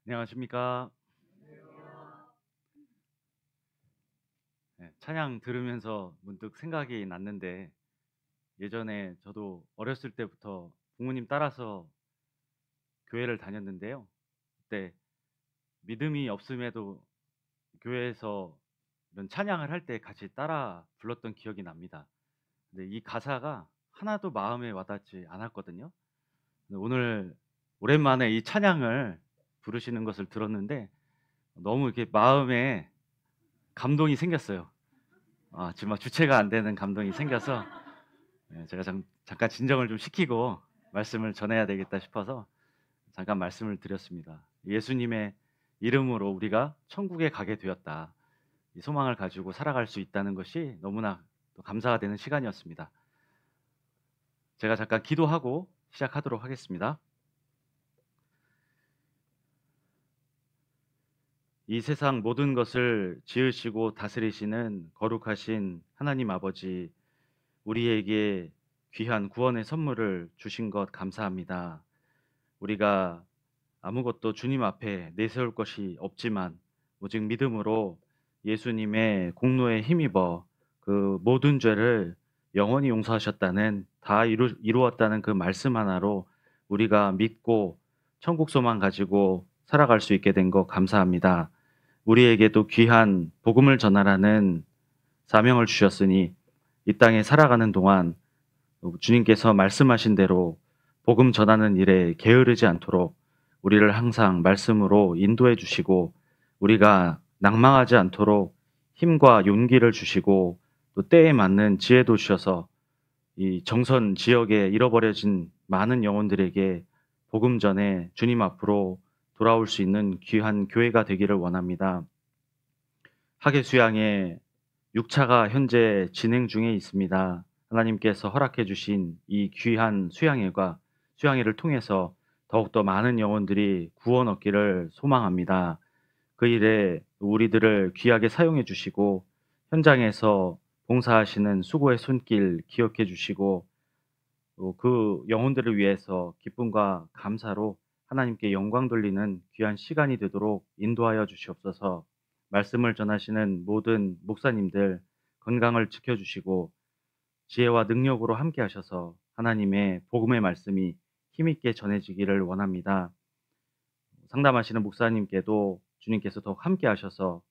안녕하십니까. 네, 찬양 들으면서 문득 생각이 났는데 예전에 저도 어렸을 때부터 부모님 따라서 교회를 다녔는데요. 그때 믿음이 없음에도 교회에서 이런 찬양을 할 때 같이 따라 불렀던 기억이 납니다. 근데 이 가사가 하나도 마음에 와닿지 않았거든요. 근데 오늘 오랜만에 이 찬양을 부르시는 것을 들었는데 너무 이렇게 마음에 감동이 생겼어요. 정말 주체가 안 되는 감동이 생겨서 제가 잠깐 진정을 좀 시키고 말씀을 전해야 되겠다 싶어서 잠깐 말씀을 드렸습니다. 예수님의 이름으로 우리가 천국에 가게 되었다. 이 소망을 가지고 살아갈 수 있다는 것이 너무나 또 감사가 되는 시간이었습니다. 제가 잠깐 기도하고 시작하도록 하겠습니다. 이 세상 모든 것을 지으시고 다스리시는 거룩하신 하나님 아버지, 우리에게 귀한 구원의 선물을 주신 것 감사합니다. 우리가 아무것도 주님 앞에 내세울 것이 없지만 오직 믿음으로 예수님의 공로에 힘입어 그 모든 죄를 영원히 용서하셨다는 이루었다는 그 말씀 하나로 우리가 믿고 천국 소망 가지고 살아갈 수 있게 된 것 감사합니다. 우리에게도 귀한 복음을 전하라는 사명을 주셨으니 이 땅에 살아가는 동안 주님께서 말씀하신 대로 복음 전하는 일에 게으르지 않도록 우리를 항상 말씀으로 인도해 주시고 우리가 낭망하지 않도록 힘과 용기를 주시고 또 때에 맞는 지혜도 주셔서 이 정선 지역에 잃어버려진 많은 영혼들에게 복음 전에 주님 앞으로 돌아올 수 있는 귀한 교회가 되기를 원합니다. 학예 수양의 6차가 현재 진행 중에 있습니다. 하나님께서 허락해 주신 이 귀한 수양회를 통해서 더욱더 많은 영혼들이 구원 얻기를 소망합니다. 그 일에 우리들을 귀하게 사용해 주시고 현장에서 봉사하시는 수고의 손길 기억해 주시고 또 그 영혼들을 위해서 기쁨과 감사로 하나님께 영광 돌리는 귀한 시간이 되도록 인도하여 주시옵소서. 말씀을 전하시는 모든 목사님들 건강을 지켜주시고 지혜와 능력으로 함께 하셔서 하나님의 복음의 말씀이 힘있게 전해지기를 원합니다. 상담하시는 목사님께도 주님께서 더욱 함께 하셔서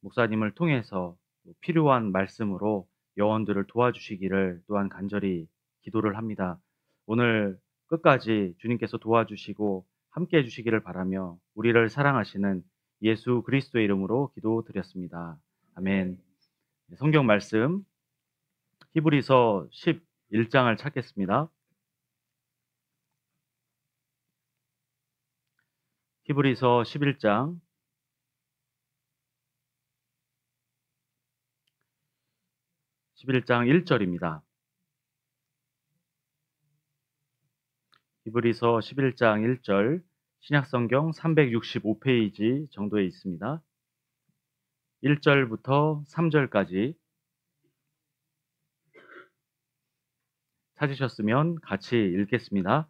목사님을 통해서 필요한 말씀으로 영혼들을 도와주시기를 또한 간절히 기도를 합니다. 오늘 끝까지 주님께서 도와주시고 함께 해주시기를 바라며 우리를 사랑하시는 예수 그리스도의 이름으로 기도드렸습니다. 아멘. 성경 말씀 히브리서 11장을 찾겠습니다. 히브리서 11장 1절입니다. 히브리서 11장 1절 신약성경 365페이지 정도에 있습니다. 1절부터 3절까지 찾으셨으면 같이 읽겠습니다.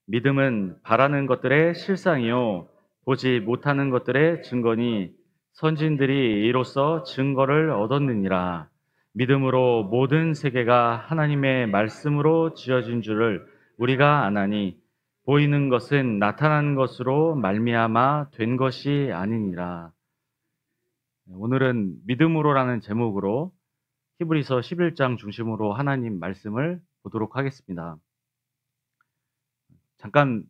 믿음은 바라는 것들의 실상이요 보지 못하는 것들의 증거니 선진들이 이로써 증거를 얻었느니라. 믿음으로 모든 세계가 하나님의 말씀으로 지어진 줄을 우리가 아나니 보이는 것은 나타난 것으로 말미암아 된 것이 아니니라. 오늘은 믿음으로라는 제목으로 히브리서 11장 중심으로 하나님 말씀을 보도록 하겠습니다. 잠깐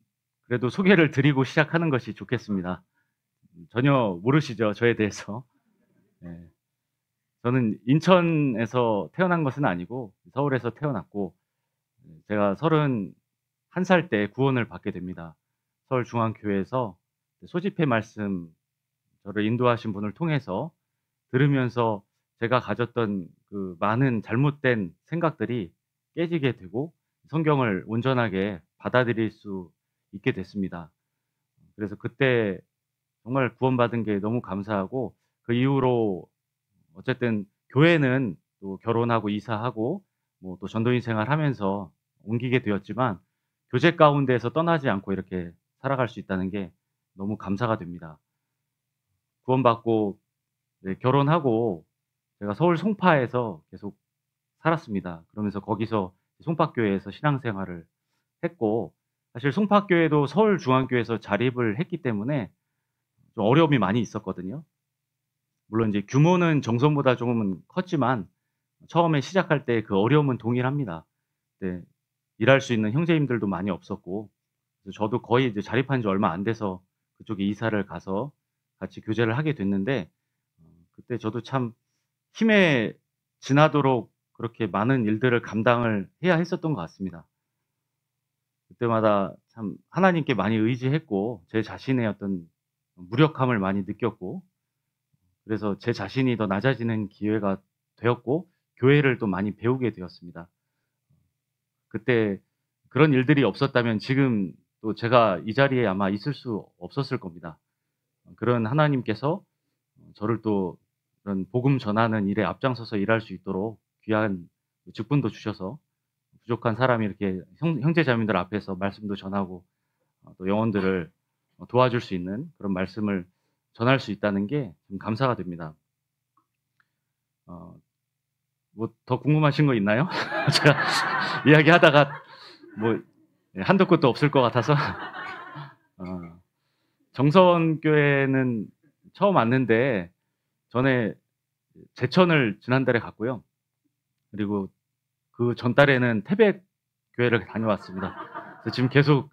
그래도 소개를 드리고 시작하는 것이 좋겠습니다. 전혀 모르시죠, 저에 대해서. 네. 저는 인천에서 태어난 것은 아니고 서울에서 태어났고 제가 31살 때 구원을 받게 됩니다. 서울중앙교회에서 소집회 말씀 저를 인도하신 분을 통해서 들으면서 제가 가졌던 그 많은 잘못된 생각들이 깨지게 되고 성경을 온전하게 받아들일 수 있게 됐습니다. 그래서 그때 정말 구원받은 게 너무 감사하고 그 이후로 어쨌든 교회는 또 결혼하고 이사하고 뭐 또 전도인 생활하면서 옮기게 되었지만 교제 가운데에서 떠나지 않고 이렇게 살아갈 수 있다는 게 너무 감사가 됩니다. 구원받고 네 결혼하고 제가 서울 송파에서 계속 살았습니다. 그러면서 거기서 송파교회에서 신앙생활을 했고, 사실 송파교회도 서울중앙교회에서 자립을 했기 때문에 좀 어려움이 많이 있었거든요. 물론 이제 규모는 정선보다 조금은 컸지만 처음에 시작할 때 그 어려움은 동일합니다. 네. 일할 수 있는 형제님들도 많이 없었고, 그래서 저도 거의 이제 자립한 지 얼마 안 돼서 그쪽에 이사를 가서 같이 교제를 하게 됐는데, 그때 저도 참 힘에 지나도록 그렇게 많은 일들을 감당을 해야 했었던 것 같습니다. 그때마다 참 하나님께 많이 의지했고 제 자신의 어떤 무력함을 많이 느꼈고, 그래서 제 자신이 더 낮아지는 기회가 되었고 교회를 또 많이 배우게 되었습니다. 그때 그런 일들이 없었다면 지금 또 제가 이 자리에 아마 있을 수 없었을 겁니다. 그런 하나님께서 저를 또 그런 복음 전하는 일에 앞장서서 일할 수 있도록 귀한 직분도 주셔서 부족한 사람이 이렇게 형제자매들 앞에서 말씀도 전하고 또 영혼들을 도와줄 수 있는 그런 말씀을 전할 수 있다는 게 좀 감사가 됩니다. 뭐 더 궁금하신 거 있나요? 제가 이야기하다가 뭐 한도 끝도 없을 것 같아서. 정선교회는 처음 왔는데 전에 제천을 지난달에 갔고요. 그리고 그 전달에는 태백교회를 다녀왔습니다. 그래서 지금 계속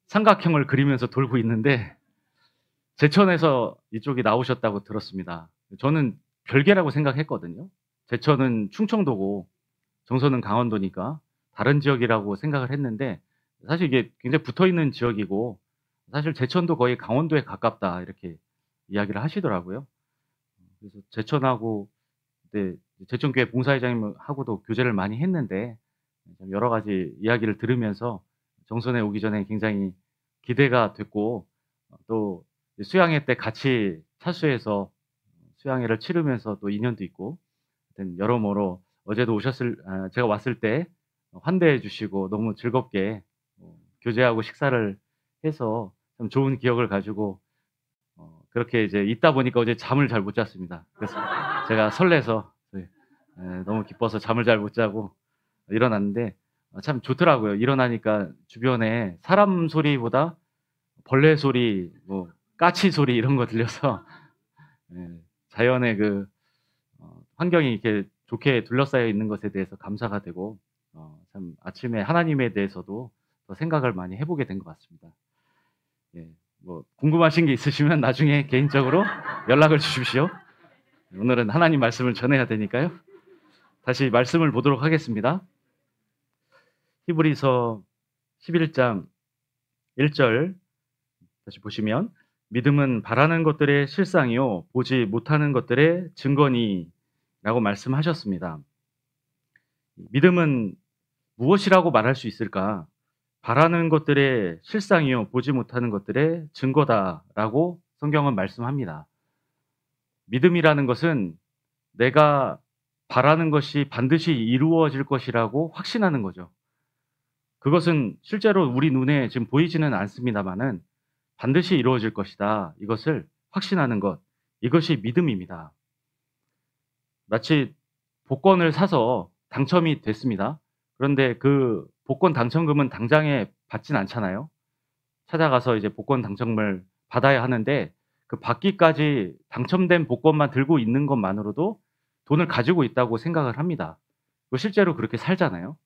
삼각형을 그리면서 돌고 있는데, 제천에서 이쪽이 나오셨다고 들었습니다. 저는 별개라고 생각했거든요. 제천은 충청도고 정선은 강원도니까 다른 지역이라고 생각을 했는데, 사실 이게 굉장히 붙어있는 지역이고 사실 제천도 거의 강원도에 가깝다 이렇게 이야기를 하시더라고요. 그래서 제천하고 그때 제천교회 봉사회장님하고도 교제를 많이 했는데, 좀 여러 가지 이야기를 들으면서 정선에 오기 전에 굉장히 기대가 됐고, 또 수양회 때 같이 차수해서 수양회를 치르면서 또 인연도 있고, 하여튼 여러모로 어제도 제가 왔을 때 환대해 주시고 너무 즐겁게 교제하고 식사를 해서 참 좋은 기억을 가지고 그렇게 이제 있다 보니까 어제 잠을 잘 못 잤습니다. 그래서 제가 설레서 너무 기뻐서 잠을 잘 못 자고 일어났는데, 참 좋더라고요. 일어나니까 주변에 사람 소리보다 벌레 소리, 뭐 까치 소리 이런 거 들려서 자연의 그 환경이 이렇게 좋게 둘러싸여 있는 것에 대해서 감사가 되고, 참 아침에 하나님에 대해서도 더 생각을 많이 해 보게 된 것 같습니다. 예. 뭐 궁금하신 게 있으시면 나중에 개인적으로 연락을 주십시오. 오늘은 하나님 말씀을 전해야 되니까요. 다시 말씀을 보도록 하겠습니다. 히브리서 11장 1절 다시 보시면, 믿음은 바라는 것들의 실상이요 보지 못하는 것들의 증거니 라고 말씀하셨습니다. 믿음은 무엇이라고 말할 수 있을까? 바라는 것들의 실상이요 보지 못하는 것들의 증거다라고 성경은 말씀합니다. 믿음이라는 것은 내가 바라는 것이 반드시 이루어질 것이라고 확신하는 거죠. 그것은 실제로 우리 눈에 지금 보이지는 않습니다마는 반드시 이루어질 것이다, 이것을 확신하는 것, 이것이 믿음입니다. 마치 복권을 사서 당첨이 됐습니다. 그런데 그 복권 당첨금은 당장에 받진 않잖아요. 찾아가서 이제 복권 당첨을 받아야 하는데, 그 받기까지 당첨된 복권만 들고 있는 것만으로도 돈을 가지고 있다고 생각을 합니다. 실제로 그렇게 살잖아요.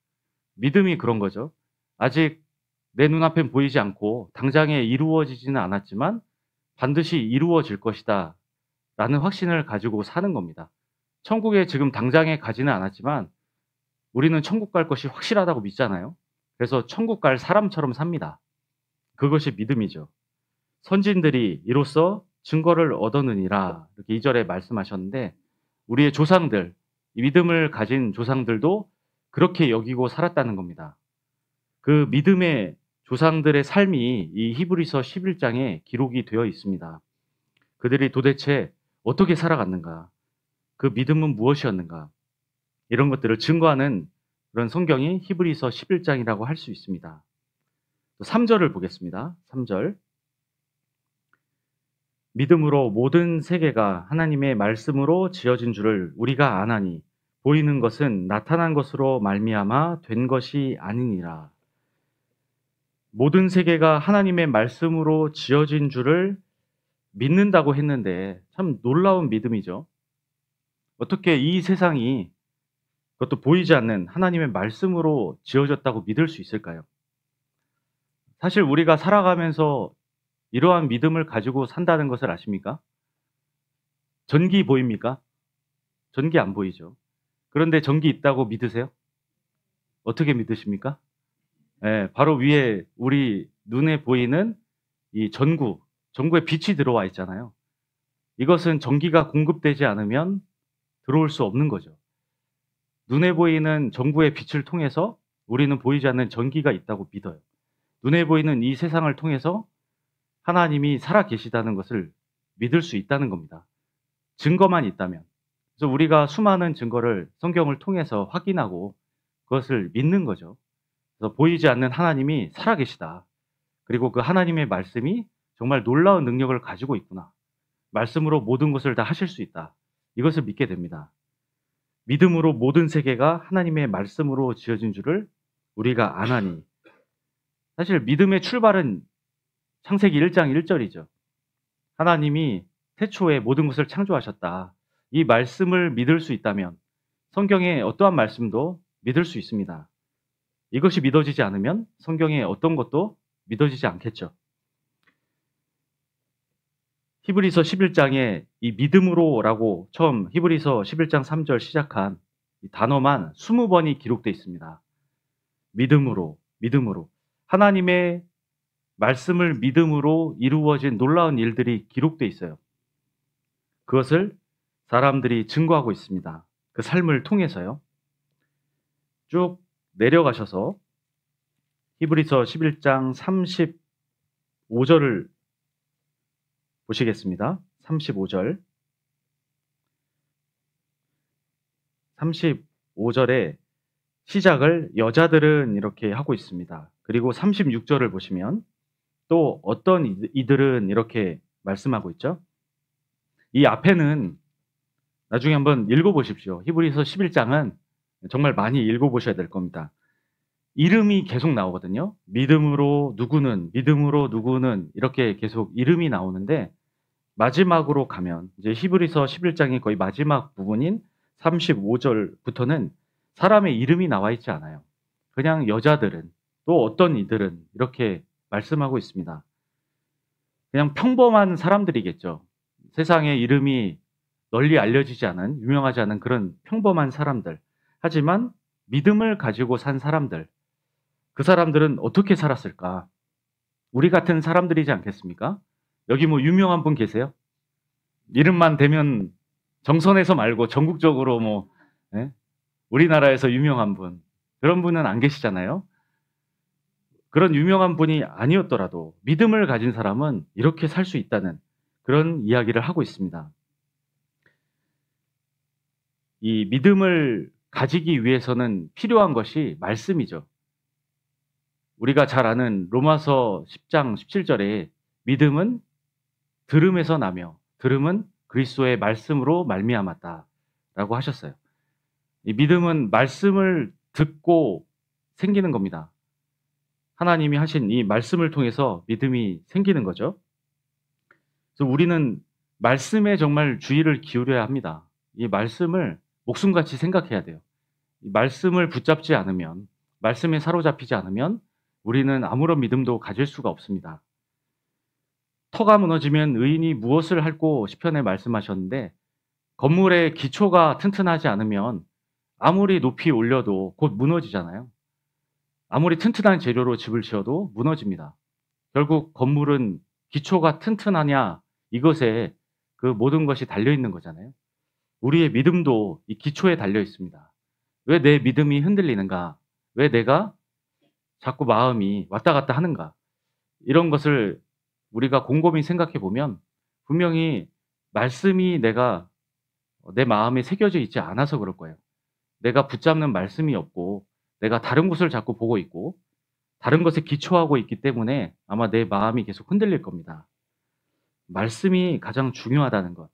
믿음이 그런 거죠. 아직 내 눈앞엔 보이지 않고 당장에 이루어지지는 않았지만 반드시 이루어질 것이다 라는 확신을 가지고 사는 겁니다. 천국에 지금 당장에 가지는 않았지만 우리는 천국 갈 것이 확실하다고 믿잖아요. 그래서 천국 갈 사람처럼 삽니다. 그것이 믿음이죠. 선진들이 이로써 증거를 얻었느니라, 이렇게 2절에 말씀하셨는데, 우리의 조상들, 이 믿음을 가진 조상들도 그렇게 여기고 살았다는 겁니다. 그 믿음의 조상들의 삶이 이 히브리서 11장에 기록이 되어 있습니다. 그들이 도대체 어떻게 살아갔는가, 그 믿음은 무엇이었는가, 이런 것들을 증거하는 그런 성경이 히브리서 11장이라고 할 수 있습니다. 3절을 보겠습니다. 3절. 믿음으로 모든 세계가 하나님의 말씀으로 지어진 줄을 우리가 아나니 보이는 것은 나타난 것으로 말미암아 된 것이 아니니라. 모든 세계가 하나님의 말씀으로 지어진 줄을 믿는다고 했는데 참 놀라운 믿음이죠. 어떻게 이 세상이 그것도 보이지 않는 하나님의 말씀으로 지어졌다고 믿을 수 있을까요? 사실 우리가 살아가면서 이러한 믿음을 가지고 산다는 것을 아십니까? 전기 보입니까? 전기 안 보이죠. 그런데 전기 있다고 믿으세요? 어떻게 믿으십니까? 예, 바로 위에 우리 눈에 보이는 이 전구에 빛이 들어와 있잖아요. 이것은 전기가 공급되지 않으면 들어올 수 없는 거죠. 눈에 보이는 전구의 빛을 통해서 우리는 보이지 않는 전기가 있다고 믿어요. 눈에 보이는 이 세상을 통해서 하나님이 살아 계시다는 것을 믿을 수 있다는 겁니다. 증거만 있다면. 그래서 우리가 수많은 증거를 성경을 통해서 확인하고 그것을 믿는 거죠. 그래서 보이지 않는 하나님이 살아 계시다. 그리고 그 하나님의 말씀이 정말 놀라운 능력을 가지고 있구나. 말씀으로 모든 것을 다 하실 수 있다. 이것을 믿게 됩니다. 믿음으로 모든 세계가 하나님의 말씀으로 지어진 줄을 우리가 아나니. 사실 믿음의 출발은 창세기 1장 1절이죠. 하나님이 태초에 모든 것을 창조하셨다. 이 말씀을 믿을 수 있다면 성경의 어떠한 말씀도 믿을 수 있습니다. 이것이 믿어지지 않으면 성경의 어떤 것도 믿어지지 않겠죠. 히브리서 11장에 이 믿음으로라고 처음 히브리서 11장 3절 시작한 이 단어만 20번이 기록되어 있습니다. 믿음으로. 하나님의 말씀을 믿음으로 이루어진 놀라운 일들이 기록되어 있어요. 그것을 사람들이 증거하고 있습니다. 그 삶을 통해서요. 쭉 내려가셔서 히브리서 11장 35절을 보시겠습니다. 35절. 35절에 시작을 여자들은 이렇게 하고 있습니다. 그리고 36절을 보시면 또 어떤 이들은 이렇게 말씀하고 있죠. 이 앞에는 나중에 한번 읽어보십시오. 히브리서 11장은 정말 많이 읽어보셔야 될 겁니다. 이름이 계속 나오거든요. 믿음으로 누구는 이렇게 계속 이름이 나오는데 마지막으로 가면 이제 히브리서 11장의 거의 마지막 부분인 35절부터는 사람의 이름이 나와 있지 않아요. 그냥 여자들은 또 어떤 이들은 이렇게 말씀하고 있습니다. 그냥 평범한 사람들이겠죠. 세상에 이름이 널리 알려지지 않은, 유명하지 않은 그런 평범한 사람들. 하지만 믿음을 가지고 산 사람들. 그 사람들은 어떻게 살았을까? 우리 같은 사람들이지 않겠습니까? 여기 뭐 유명한 분 계세요? 이름만 대면 정선에서 말고 전국적으로 뭐 예? 우리나라에서 유명한 분 그런 분은 안 계시잖아요. 그런 유명한 분이 아니었더라도 믿음을 가진 사람은 이렇게 살 수 있다는 그런 이야기를 하고 있습니다. 이 믿음을 가지기 위해서는 필요한 것이 말씀이죠. 우리가 잘 아는 로마서 10장 17절에 믿음은 들음에서 나며 들음은 그리스도의 말씀으로 말미암았다라고 하셨어요. 이 믿음은 말씀을 듣고 생기는 겁니다. 하나님이 하신 이 말씀을 통해서 믿음이 생기는 거죠. 그래서 우리는 말씀에 정말 주의를 기울여야 합니다. 이 말씀을 목숨같이 생각해야 돼요. 이 말씀을 붙잡지 않으면, 말씀에 사로잡히지 않으면 우리는 아무런 믿음도 가질 수가 없습니다. 터가 무너지면 의인이 무엇을 할꼬 시편에 말씀하셨는데 건물의 기초가 튼튼하지 않으면 아무리 높이 올려도 곧 무너지잖아요. 아무리 튼튼한 재료로 집을 지어도 무너집니다. 결국 건물은 기초가 튼튼하냐 이것에 그 모든 것이 달려있는 거잖아요. 우리의 믿음도 이 기초에 달려 있습니다. 왜 내 믿음이 흔들리는가? 왜 내가 자꾸 마음이 왔다 갔다 하는가? 이런 것을 우리가 곰곰이 생각해 보면 분명히 말씀이 내 마음에 새겨져 있지 않아서 그럴 거예요. 내가 붙잡는 말씀이 없고 내가 다른 곳을 자꾸 보고 있고 다른 것에 기초하고 있기 때문에 아마 내 마음이 계속 흔들릴 겁니다. 말씀이 가장 중요하다는 것.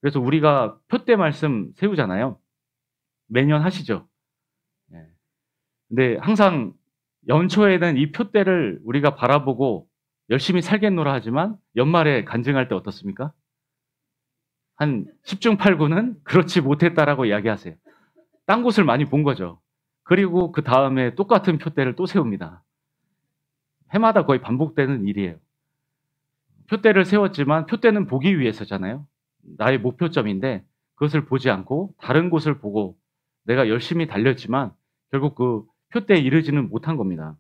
그래서 우리가 표대 말씀 세우잖아요. 매년 하시죠? 예. 근데 항상 연초에는 이 표대를 우리가 바라보고 열심히 살겠노라 하지만 연말에 간증할 때 어떻습니까? 한 10중 8구는 그렇지 못했다라고 이야기하세요. 딴 곳을 많이 본 거죠. 그리고 그다음에 똑같은 표대를 또 세웁니다. 해마다 거의 반복되는 일이에요. 표대를 세웠지만 표대는 보기 위해서잖아요. 나의 목표점인데 그것을 보지 않고 다른 곳을 보고 내가 열심히 달렸지만 결국 그 표대에 이르지는 못한 겁니다.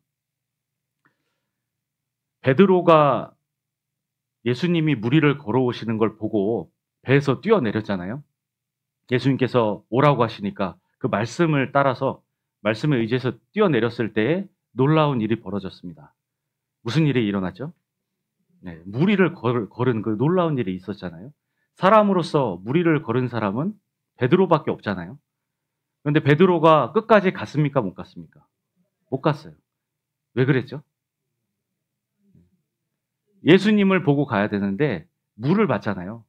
베드로가 예수님이 무리를 걸어오시는 걸 보고 배에서 뛰어내렸잖아요. 예수님께서 오라고 하시니까 그 말씀을 따라서 말씀에 의지해서 뛰어내렸을 때에 놀라운 일이 벌어졌습니다. 무슨 일이 일어났죠? 네, 무리를 걸은 그 놀라운 일이 있었잖아요. 사람으로서 무리를 걸은 사람은 베드로밖에 없잖아요. 그런데 베드로가 끝까지 갔습니까? 못 갔습니까? 못 갔어요. 왜 그랬죠? 예수님을 보고 가야 되는데 물을 봤잖아요.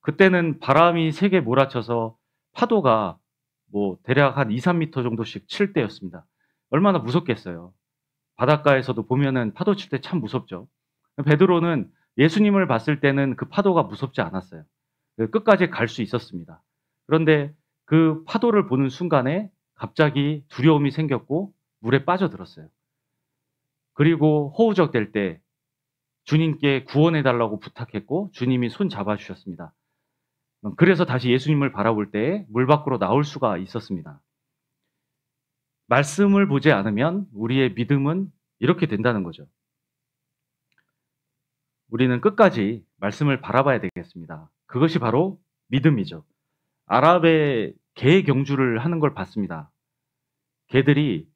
그때는 바람이 세게 몰아쳐서 파도가 뭐 대략 한 2, 3미터 정도씩 칠 때였습니다. 얼마나 무섭겠어요. 바닷가에서도 보면은 파도 칠 때 참 무섭죠. 베드로는 예수님을 봤을 때는 그 파도가 무섭지 않았어요. 끝까지 갈 수 있었습니다. 그런데 그 파도를 보는 순간에 갑자기 두려움이 생겼고 물에 빠져들었어요. 그리고 허우적댈 때 주님께 구원해 달라고 부탁했고 주님이 손 잡아 주셨습니다. 그래서 다시 예수님을 바라볼 때에 물 밖으로 나올 수가 있었습니다. 말씀을 보지 않으면 우리의 믿음은 이렇게 된다는 거죠. 우리는 끝까지 말씀을 바라봐야 되겠습니다. 그것이 바로 믿음이죠. 아랍의 개 경주를 하는 걸 봤습니다. 개들이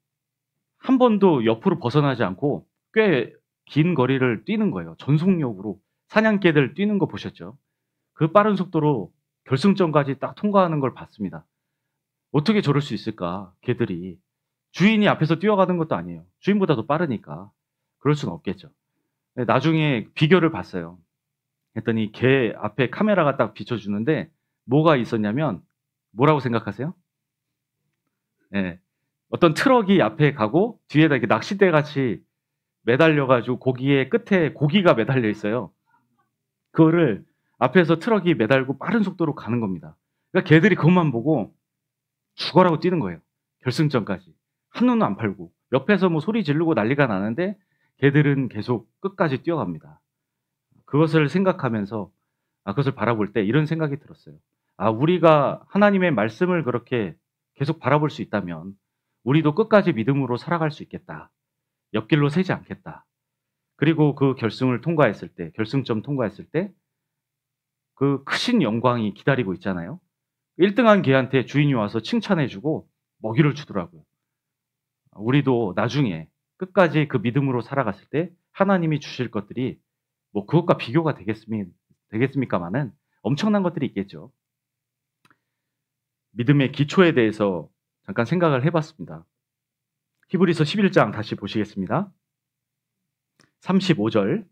한 번도 옆으로 벗어나지 않고 꽤 긴 거리를 뛰는 거예요. 전속력으로 사냥개들 뛰는 거 보셨죠? 그 빠른 속도로 결승점까지 딱 통과하는 걸 봤습니다. 어떻게 저럴 수 있을까? 개들이 주인이 앞에서 뛰어가는 것도 아니에요. 주인보다 더 빠르니까 그럴 수는 없겠죠. 나중에 비교를 봤어요. 했더니 개 앞에 카메라가 딱 비춰주는데 뭐가 있었냐면 뭐라고 생각하세요? 예, 어떤 트럭이 앞에 가고 뒤에다 이렇게 낚싯대 같이 매달려가지고 고기의 끝에 고기가 매달려 있어요. 그거를 앞에서 트럭이 매달고 빠른 속도로 가는 겁니다. 그러니까 개들이 그것만 보고 죽어라고 뛰는 거예요. 결승점까지. 한눈은 안 팔고. 옆에서 뭐 소리 지르고 난리가 나는데 개들은 계속 끝까지 뛰어갑니다. 그것을 생각하면서 그것을 바라볼 때 이런 생각이 들었어요. 우리가 하나님의 말씀을 그렇게 계속 바라볼 수 있다면 우리도 끝까지 믿음으로 살아갈 수 있겠다. 옆길로 새지 않겠다. 그리고 그 결승을 통과했을 때, 결승점 통과했을 때 그 크신 영광이 기다리고 있잖아요. 1등한 개한테 주인이 와서 칭찬해주고 먹이를 주더라고요. 우리도 나중에 끝까지 그 믿음으로 살아갔을 때 하나님이 주실 것들이 뭐 그것과 비교가 되겠습니까마는 엄청난 것들이 있겠죠. 믿음의 기초에 대해서 잠깐 생각을 해봤습니다. 히브리서 11장 다시 보시겠습니다. 35절.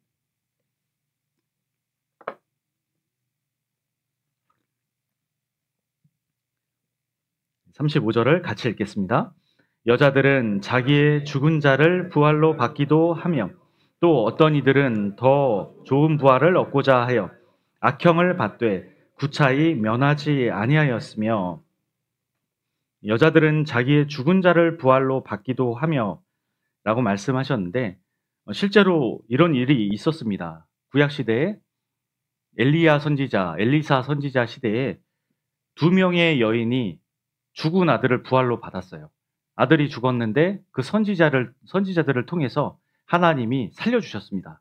35절을 같이 읽겠습니다. 여자들은 자기의 죽은 자를 부활로 받기도 하며 또 어떤 이들은 더 좋은 부활을 얻고자 하여 악형을 받되 구차히 면하지 아니하였으며 여자들은 자기의 죽은 자를 부활로 받기도 하며 라고 말씀하셨는데 실제로 이런 일이 있었습니다. 구약시대에 엘리사 선지자 시대에 2명의 여인이 죽은 아들을 부활로 받았어요. 아들이 죽었는데 그 선지자들을 통해서 하나님이 살려주셨습니다.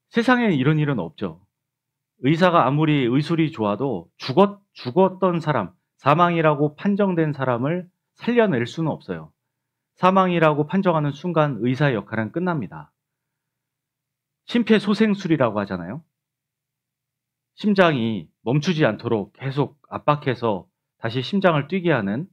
세상에 이런 일은 없죠. 의사가 아무리 의술이 좋아도 죽었던 사람, 사망이라고 판정된 사람을 살려낼 수는 없어요. 사망이라고 판정하는 순간 의사의 역할은 끝납니다. 심폐소생술이라고 하잖아요. 심장이 멈추지 않도록 계속 압박해서 다시 심장을 뛰게 하는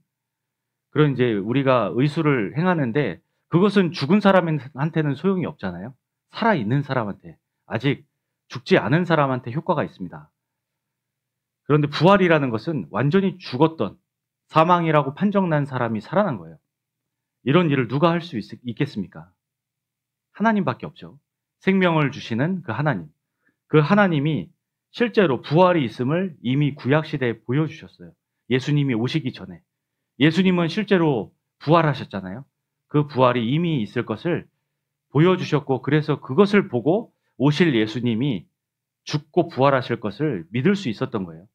그런 이제 우리가 의술을 행하는데 그것은 죽은 사람한테는 소용이 없잖아요. 살아있는 사람한테 아직 죽지 않은 사람한테 효과가 있습니다. 그런데 부활이라는 것은 완전히 죽었던 사망이라고 판정난 사람이 살아난 거예요. 이런 일을 누가 할 수 있겠습니까? 하나님밖에 없죠. 생명을 주시는 그 하나님. 그 하나님이 실제로 부활이 있음을 이미 구약 시대에 보여주셨어요. 예수님이 오시기 전에. 예수님은 실제로 부활하셨잖아요. 그 부활이 이미 있을 것을 보여주셨고, 그래서 그것을 보고 오실 예수님이 죽고 부활하실 것을 믿을 수 있었던 거예요.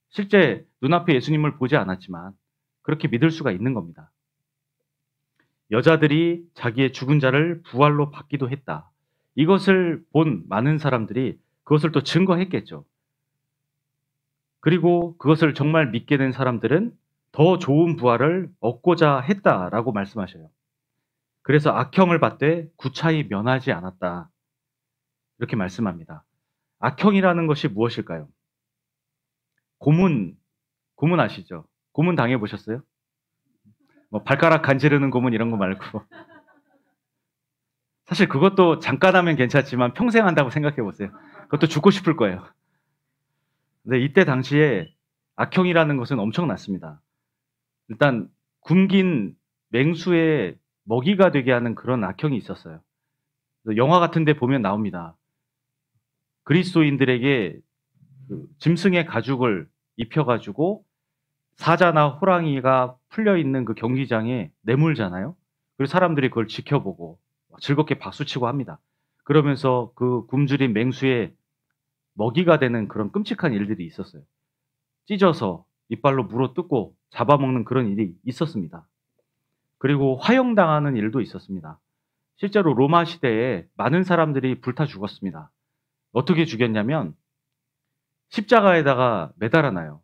실제 눈앞에 예수님을 보지 않았지만 그렇게 믿을 수가 있는 겁니다. 여자들이 자기의 죽은 자를 부활로 받기도 했다. 이것을 본 많은 사람들이 그것을 또 증거했겠죠. 그리고 그것을 정말 믿게 된 사람들은 더 좋은 부활을 얻고자 했다라고 말씀하셔요. 그래서 악형을 받되 구차히 면하지 않았다. 이렇게 말씀합니다. 악형이라는 것이 무엇일까요? 고문 아시죠? 고문 당해보셨어요? 뭐 발가락 간지르는 고문 이런 거 말고. 사실 그것도 잠깐 하면 괜찮지만 평생 한다고 생각해 보세요. 그것도 죽고 싶을 거예요. 근데 이때 당시에 악형이라는 것은 엄청났습니다. 일단 굶긴 맹수의 먹이가 되게 하는 그런 악형이 있었어요. 영화 같은 데 보면 나옵니다. 그리스도인들에게 그 짐승의 가죽을 입혀가지고 사자나 호랑이가 풀려있는 그 경기장에 내몰잖아요. 그리고 사람들이 그걸 지켜보고 즐겁게 박수치고 합니다. 그러면서 그 굶주린 맹수의 먹이가 되는 그런 끔찍한 일들이 있었어요. 찢어서 이빨로 물어뜯고 잡아먹는 그런 일이 있었습니다. 그리고 화형당하는 일도 있었습니다. 실제로 로마 시대에 많은 사람들이 불타 죽었습니다. 어떻게 죽였냐면 십자가에다가 매달아놔요.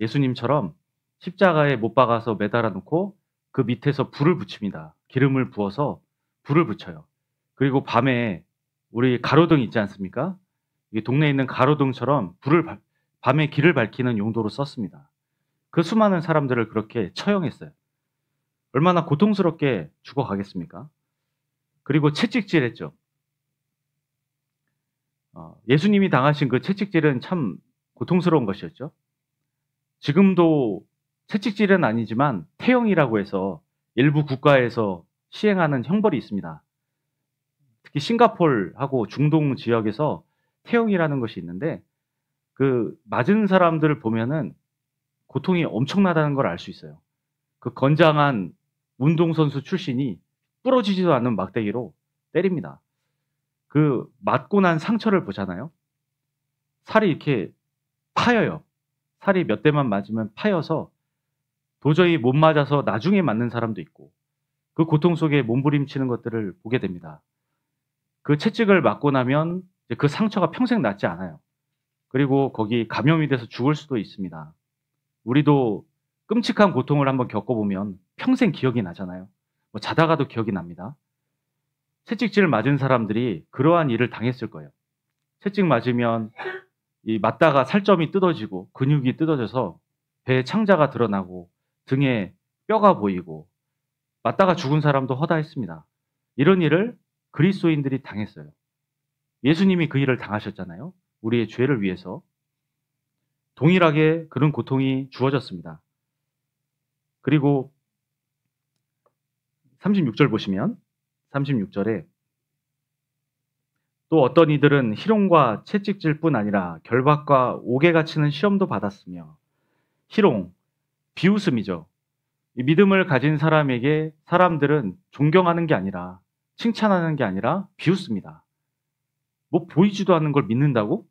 예수님처럼 십자가에 못 박아서 매달아 놓고 그 밑에서 불을 붙입니다. 기름을 부어서 불을 붙여요. 그리고 밤에 우리 가로등 있지 않습니까? 이 동네에 있는 가로등처럼 밤에 길을 밝히는 용도로 썼습니다. 그 수많은 사람들을 그렇게 처형했어요. 얼마나 고통스럽게 죽어가겠습니까? 그리고 채찍질했죠. 예수님이 당하신 그 채찍질은 참 고통스러운 것이었죠. 지금도 채찍질은 아니지만 태형이라고 해서 일부 국가에서 시행하는 형벌이 있습니다. 특히 싱가포르하고 중동 지역에서 태형이라는 것이 있는데 그 맞은 사람들을 보면은 고통이 엄청나다는 걸 알 수 있어요. 그 건장한 운동선수 출신이 부러지지도 않는 막대기로 때립니다. 그 맞고 난 상처를 보잖아요. 살이 이렇게 파여요. 살이 몇 대만 맞으면 파여서 도저히 못 맞아서 나중에 맞는 사람도 있고 그 고통 속에 몸부림치는 것들을 보게 됩니다. 그 채찍을 맞고 나면 그 상처가 평생 낫지 않아요. 그리고 거기 감염이 돼서 죽을 수도 있습니다. 우리도 끔찍한 고통을 한번 겪어보면 평생 기억이 나잖아요. 뭐 자다가도 기억이 납니다. 채찍질을 맞은 사람들이 그러한 일을 당했을 거예요. 채찍 맞으면 이 맞다가 살점이 뜯어지고 근육이 뜯어져서 배에 창자가 드러나고 등에 뼈가 보이고 맞다가 죽은 사람도 허다했습니다. 이런 일을 그리스도인들이 당했어요. 예수님이 그 일을 당하셨잖아요. 우리의 죄를 위해서. 동일하게 그런 고통이 주어졌습니다. 그리고 36절 보시면 36절에 또 어떤 이들은 희롱과 채찍질뿐 아니라 결박과 옥에 갇히는 시험도 받았으며 희롱, 비웃음이죠. 이 믿음을 가진 사람에게 사람들은 존경하는 게 아니라 칭찬하는 게 아니라 비웃습니다. 뭐 보이지도 않는 걸 믿는다고?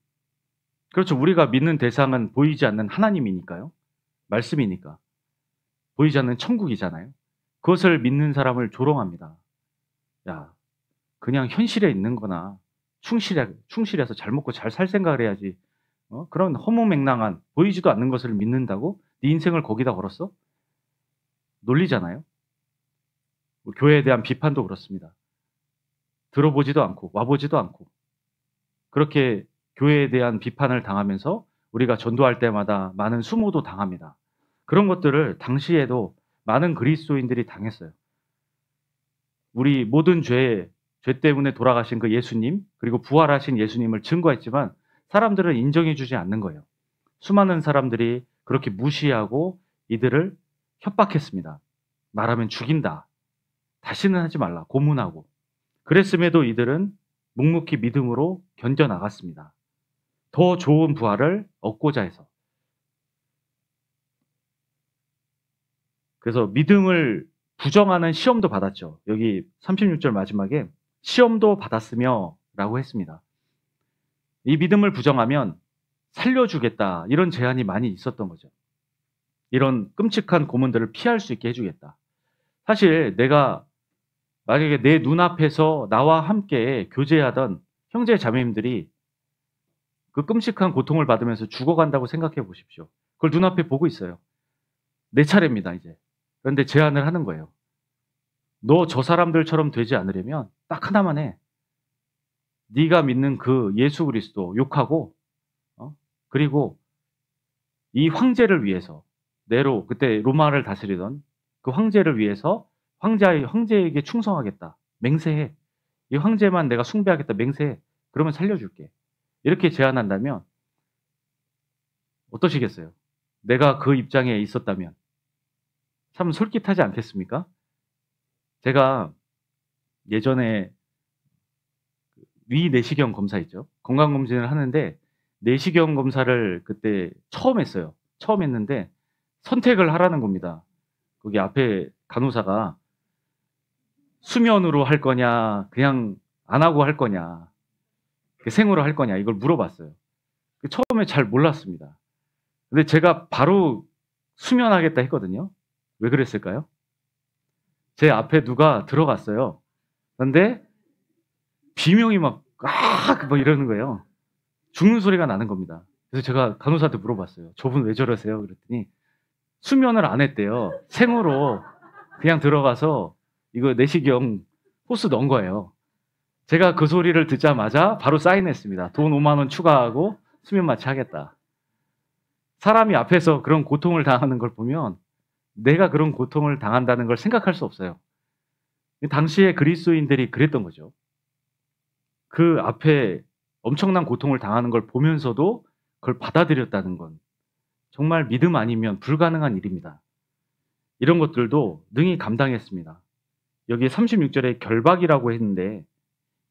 그렇죠. 우리가 믿는 대상은 보이지 않는 하나님이니까요. 말씀이니까. 보이지 않는 천국이잖아요. 그것을 믿는 사람을 조롱합니다. 야, 그냥 현실에 있는 거나 충실해서 잘 먹고 잘 살 생각을 해야지. 그런 허무맹랑한 보이지도 않는 것을 믿는다고 네 인생을 거기다 걸었어? 논리잖아요. 교회에 대한 비판도 그렇습니다. 들어보지도 않고 와보지도 않고 그렇게 교회에 대한 비판을 당하면서 우리가 전도할 때마다 많은 수모도 당합니다. 그런 것들을 당시에도 많은 그리스도인들이 당했어요. 우리 모든 죄 때문에 돌아가신 그 예수님, 그리고 부활하신 예수님을 증거했지만 사람들은 인정해 주지 않는 거예요. 수많은 사람들이 그렇게 무시하고 이들을 협박했습니다. 말하면 죽인다. 다시는 하지 말라. 고문하고. 그랬음에도 이들은 묵묵히 믿음으로 견뎌나갔습니다. 더 좋은 부활을 얻고자 해서. 그래서 믿음을 부정하는 시험도 받았죠. 여기 36절 마지막에 시험도 받았으며 라고 했습니다. 이 믿음을 부정하면 살려주겠다. 이런 제한이 많이 있었던 거죠. 이런 끔찍한 고문들을 피할 수 있게 해주겠다. 사실 내가 만약에 내 눈앞에서 나와 함께 교제하던 형제 자매님들이 그 끔찍한 고통을 받으면서 죽어간다고 생각해 보십시오. 그걸 눈앞에 보고 있어요. 내 차례입니다, 이제. 그런데 제안을 하는 거예요. 너 저 사람들처럼 되지 않으려면 딱 하나만 해. 네가 믿는 그 예수 그리스도 욕하고 그리고 이 황제를 위해서 네로 그때 로마를 다스리던 그 황제를 위해서 황제에게 충성하겠다. 맹세해. 이 황제만 내가 숭배하겠다. 맹세해. 그러면 살려줄게. 이렇게 제안한다면 어떠시겠어요? 내가 그 입장에 있었다면 참 솔깃하지 않겠습니까? 제가 예전에 위 내시경 검사 있죠. 건강검진을 하는데 내시경 검사를 그때 처음 했어요. 처음 했는데 선택을 하라는 겁니다. 거기 앞에 간호사가 수면으로 할 거냐, 그냥 안 하고 할 거냐, 생으로 할 거냐, 이걸 물어봤어요. 처음에 잘 몰랐습니다. 근데 제가 바로 수면하겠다 했거든요. 왜 그랬을까요? 제 앞에 누가 들어갔어요. 그런데 비명이 막 이러는 거예요. 죽는 소리가 나는 겁니다. 그래서 제가 간호사한테 물어봤어요. 저분 왜 저러세요? 그랬더니 수면을 안 했대요. 생으로 그냥 들어가서 이거 내시경 호스 넣은 거예요. 제가 그 소리를 듣자마자 바로 사인했습니다. 돈 5만 원 추가하고 수면 마취 하겠다. 사람이 앞에서 그런 고통을 당하는 걸 보면 내가 그런 고통을 당한다는 걸 생각할 수 없어요. 당시에 그리스도인들이 그랬던 거죠. 그 앞에 엄청난 고통을 당하는 걸 보면서도 그걸 받아들였다는 건 정말 믿음 아니면 불가능한 일입니다. 이런 것들도 능히 감당했습니다. 여기 36절에 결박이라고 했는데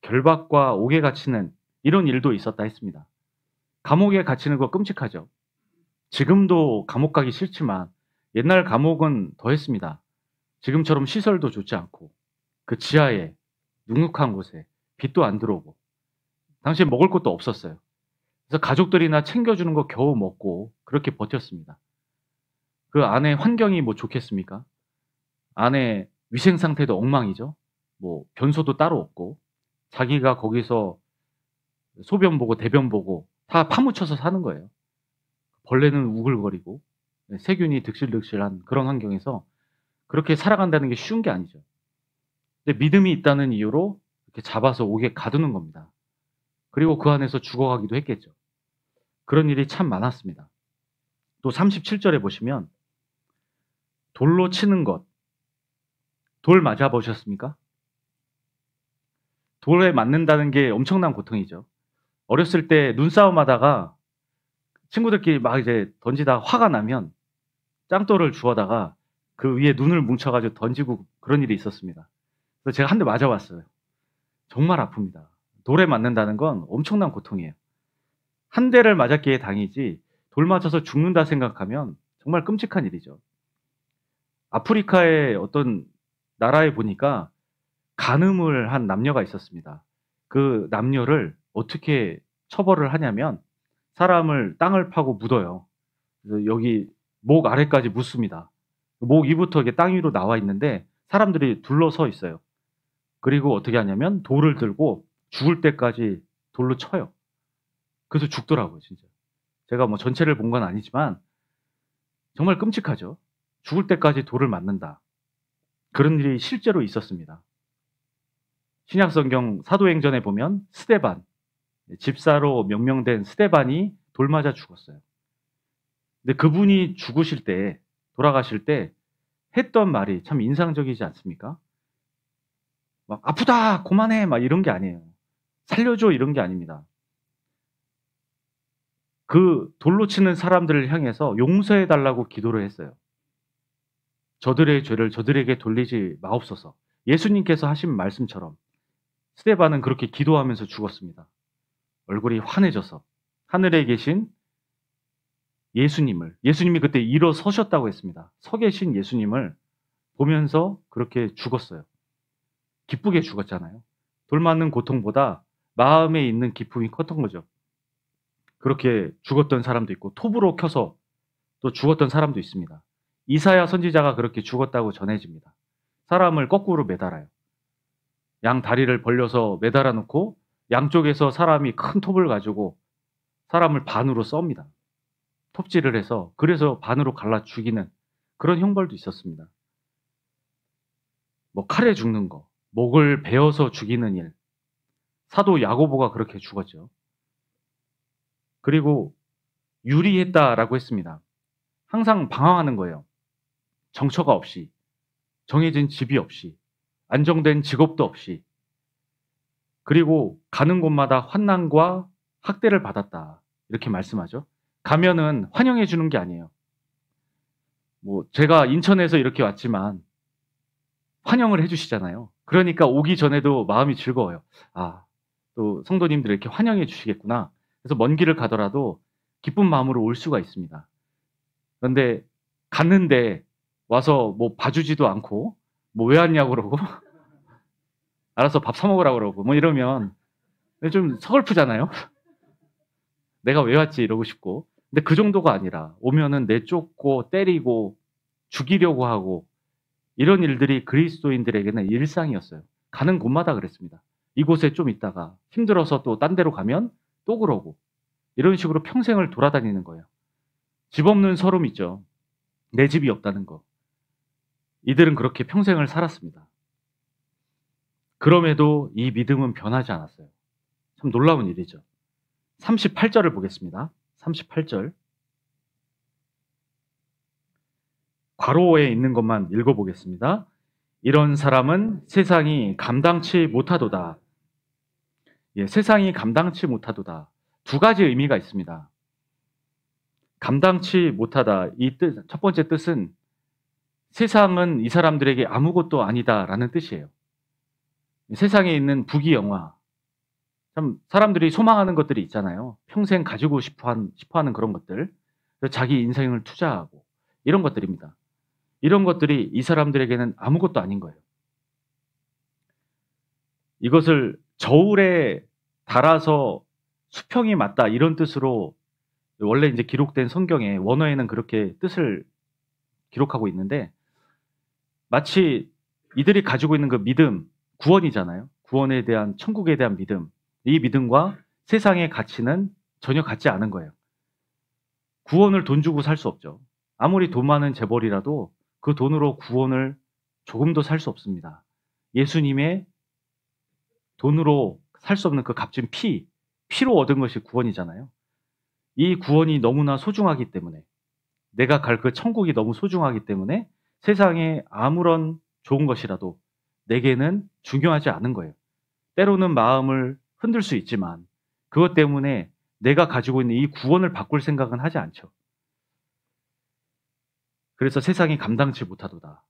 결박과 옥에 갇히는 이런 일도 있었다 했습니다. 감옥에 갇히는 거 끔찍하죠. 지금도 감옥 가기 싫지만 옛날 감옥은 더 했습니다. 지금처럼 시설도 좋지 않고 그 지하에 눅눅한 곳에 빛도 안 들어오고 당시에 먹을 것도 없었어요. 그래서 가족들이나 챙겨주는 거 겨우 먹고 그렇게 버텼습니다. 그 안에 환경이 뭐 좋겠습니까? 안에 위생 상태도 엉망이죠. 뭐 변소도 따로 없고 자기가 거기서 소변 보고 대변 보고 다 파묻혀서 사는 거예요. 벌레는 우글거리고 세균이 득실득실한 그런 환경에서 그렇게 살아간다는 게 쉬운 게 아니죠. 근데 믿음이 있다는 이유로 이렇게 잡아서 옥에 가두는 겁니다. 그리고 그 안에서 죽어가기도 했겠죠. 그런 일이 참 많았습니다. 또 37절에 보시면 돌로 치는 것. 돌 맞아 보셨습니까? 돌에 맞는다는 게 엄청난 고통이죠. 어렸을 때 눈싸움 하다가 친구들끼리 막 이제 던지다가 화가 나면 짱돌을 주워다가 그 위에 눈을 뭉쳐가지고 던지고 그런 일이 있었습니다. 그래서 제가 한 대 맞아봤어요. 정말 아픕니다. 돌에 맞는다는 건 엄청난 고통이에요. 한 대를 맞았기에 당이지 돌 맞아서 죽는다 생각하면 정말 끔찍한 일이죠. 아프리카의 어떤 나라에 보니까 간음을 한 남녀가 있었습니다. 그 남녀를 어떻게 처벌을 하냐면 사람을 땅을 파고 묻어요. 그래서 여기 목 아래까지 묻습니다. 목 위부터 이게 땅 위로 나와 있는데 사람들이 둘러서 있어요. 그리고 어떻게 하냐면 돌을 들고 죽을 때까지 돌로 쳐요. 그래서 죽더라고요, 진짜. 제가 뭐 전체를 본 건 아니지만 정말 끔찍하죠. 죽을 때까지 돌을 맞는다. 그런 일이 실제로 있었습니다. 신약성경 사도행전에 보면 스데반, 집사로 명명된 스데반이 돌 맞아 죽었어요. 근데 그분이 죽으실 때, 돌아가실 때 했던 말이 참 인상적이지 않습니까? 막 "아프다. 그만해." 막 이런 게 아니에요. "살려줘." 이런 게 아닙니다. 그 돌로 치는 사람들을 향해서 용서해 달라고 기도를 했어요. "저들의 죄를 저들에게 돌리지 마옵소서." 예수님께서 하신 말씀처럼 스데반은 그렇게 기도하면서 죽었습니다. 얼굴이 환해져서 하늘에 계신 예수님이 그때 일어서셨다고 했습니다. 서 계신 예수님을 보면서 그렇게 죽었어요. 기쁘게 죽었잖아요. 돌 맞는 고통보다 마음에 있는 기쁨이 컸던 거죠. 그렇게 죽었던 사람도 있고 톱으로 켜서 또 죽었던 사람도 있습니다. 이사야 선지자가 그렇게 죽었다고 전해집니다. 사람을 거꾸로 매달아요. 양 다리를 벌려서 매달아 놓고 양쪽에서 사람이 큰 톱을 가지고 사람을 반으로 썹니다. 톱질을 해서 그래서 반으로 갈라 죽이는 그런 형벌도 있었습니다. 뭐 칼에 죽는 거, 목을 베어서 죽이는 일. 사도 야고보가 그렇게 죽었죠. 그리고 유리했다라고 했습니다. 항상 방황하는 거예요. 정처가 없이, 정해진 집이 없이, 안정된 직업도 없이, 그리고 가는 곳마다 환난과 학대를 받았다. 이렇게 말씀하죠. 가면은 환영해 주는 게 아니에요. 뭐 제가 인천에서 이렇게 왔지만 환영을 해 주시잖아요. 그러니까 오기 전에도 마음이 즐거워요. '아, 또 성도님들이 이렇게 환영해 주시겠구나.' 그래서 먼 길을 가더라도 기쁜 마음으로 올 수가 있습니다. 그런데 갔는데 와서 뭐 봐주지도 않고 뭐 "왜 왔냐?" 그러고 알아서 밥 사 먹으라 그러고 뭐 이러면 좀 서글프잖아요. '내가 왜 왔지?' 이러고 싶고. 근데 그 정도가 아니라 오면은 내쫓고 때리고 죽이려고 하고 이런 일들이 그리스도인들에게는 일상이었어요. 가는 곳마다 그랬습니다. 이곳에 좀 있다가 힘들어서 또 딴 데로 가면 또 그러고 이런 식으로 평생을 돌아다니는 거예요. 집 없는 서름 있죠. 내 집이 없다는 거. 이들은 그렇게 평생을 살았습니다. 그럼에도 이 믿음은 변하지 않았어요. 참 놀라운 일이죠. 38절을 보겠습니다. 38절. 괄호에 있는 것만 읽어 보겠습니다. "이런 사람은 세상이 감당치 못하도다." 예, 세상이 감당치 못하도다. 두 가지 의미가 있습니다. 감당치 못하다. 이 뜻, 첫 번째 뜻은 세상은 이 사람들에게 아무것도 아니다라는 뜻이에요. 세상에 있는 부귀영화, 참 사람들이 소망하는 것들이 있잖아요. 평생 가지고 싶어하는 그런 것들, 자기 인생을 투자하고 이런 것들입니다. 이런 것들이 이 사람들에게는 아무것도 아닌 거예요. 이것을 저울에 달아서 수평이 맞다 이런 뜻으로 원래 이제 기록된 성경에 원어에는 그렇게 뜻을 기록하고 있는데 마치 이들이 가지고 있는 그 믿음, 구원이잖아요. 구원에 대한 천국에 대한 믿음. 이 믿음과 세상의 가치는 전혀 같지 않은 거예요. 구원을 돈 주고 살 수 없죠. 아무리 돈 많은 재벌이라도 그 돈으로 구원을 조금도 살 수 없습니다. 예수님의 돈으로 살 수 없는 그 값진 피로 얻은 것이 구원이잖아요. 이 구원이 너무나 소중하기 때문에 내가 갈 그 천국이 너무 소중하기 때문에 세상에 아무런 좋은 것이라도 내게는 중요하지 않은 거예요. 때로는 마음을 흔들 수 있지만 그것 때문에 내가 가지고 있는 이 구원을 바꿀 생각은 하지 않죠. 그래서 세상이 감당치 못하도다.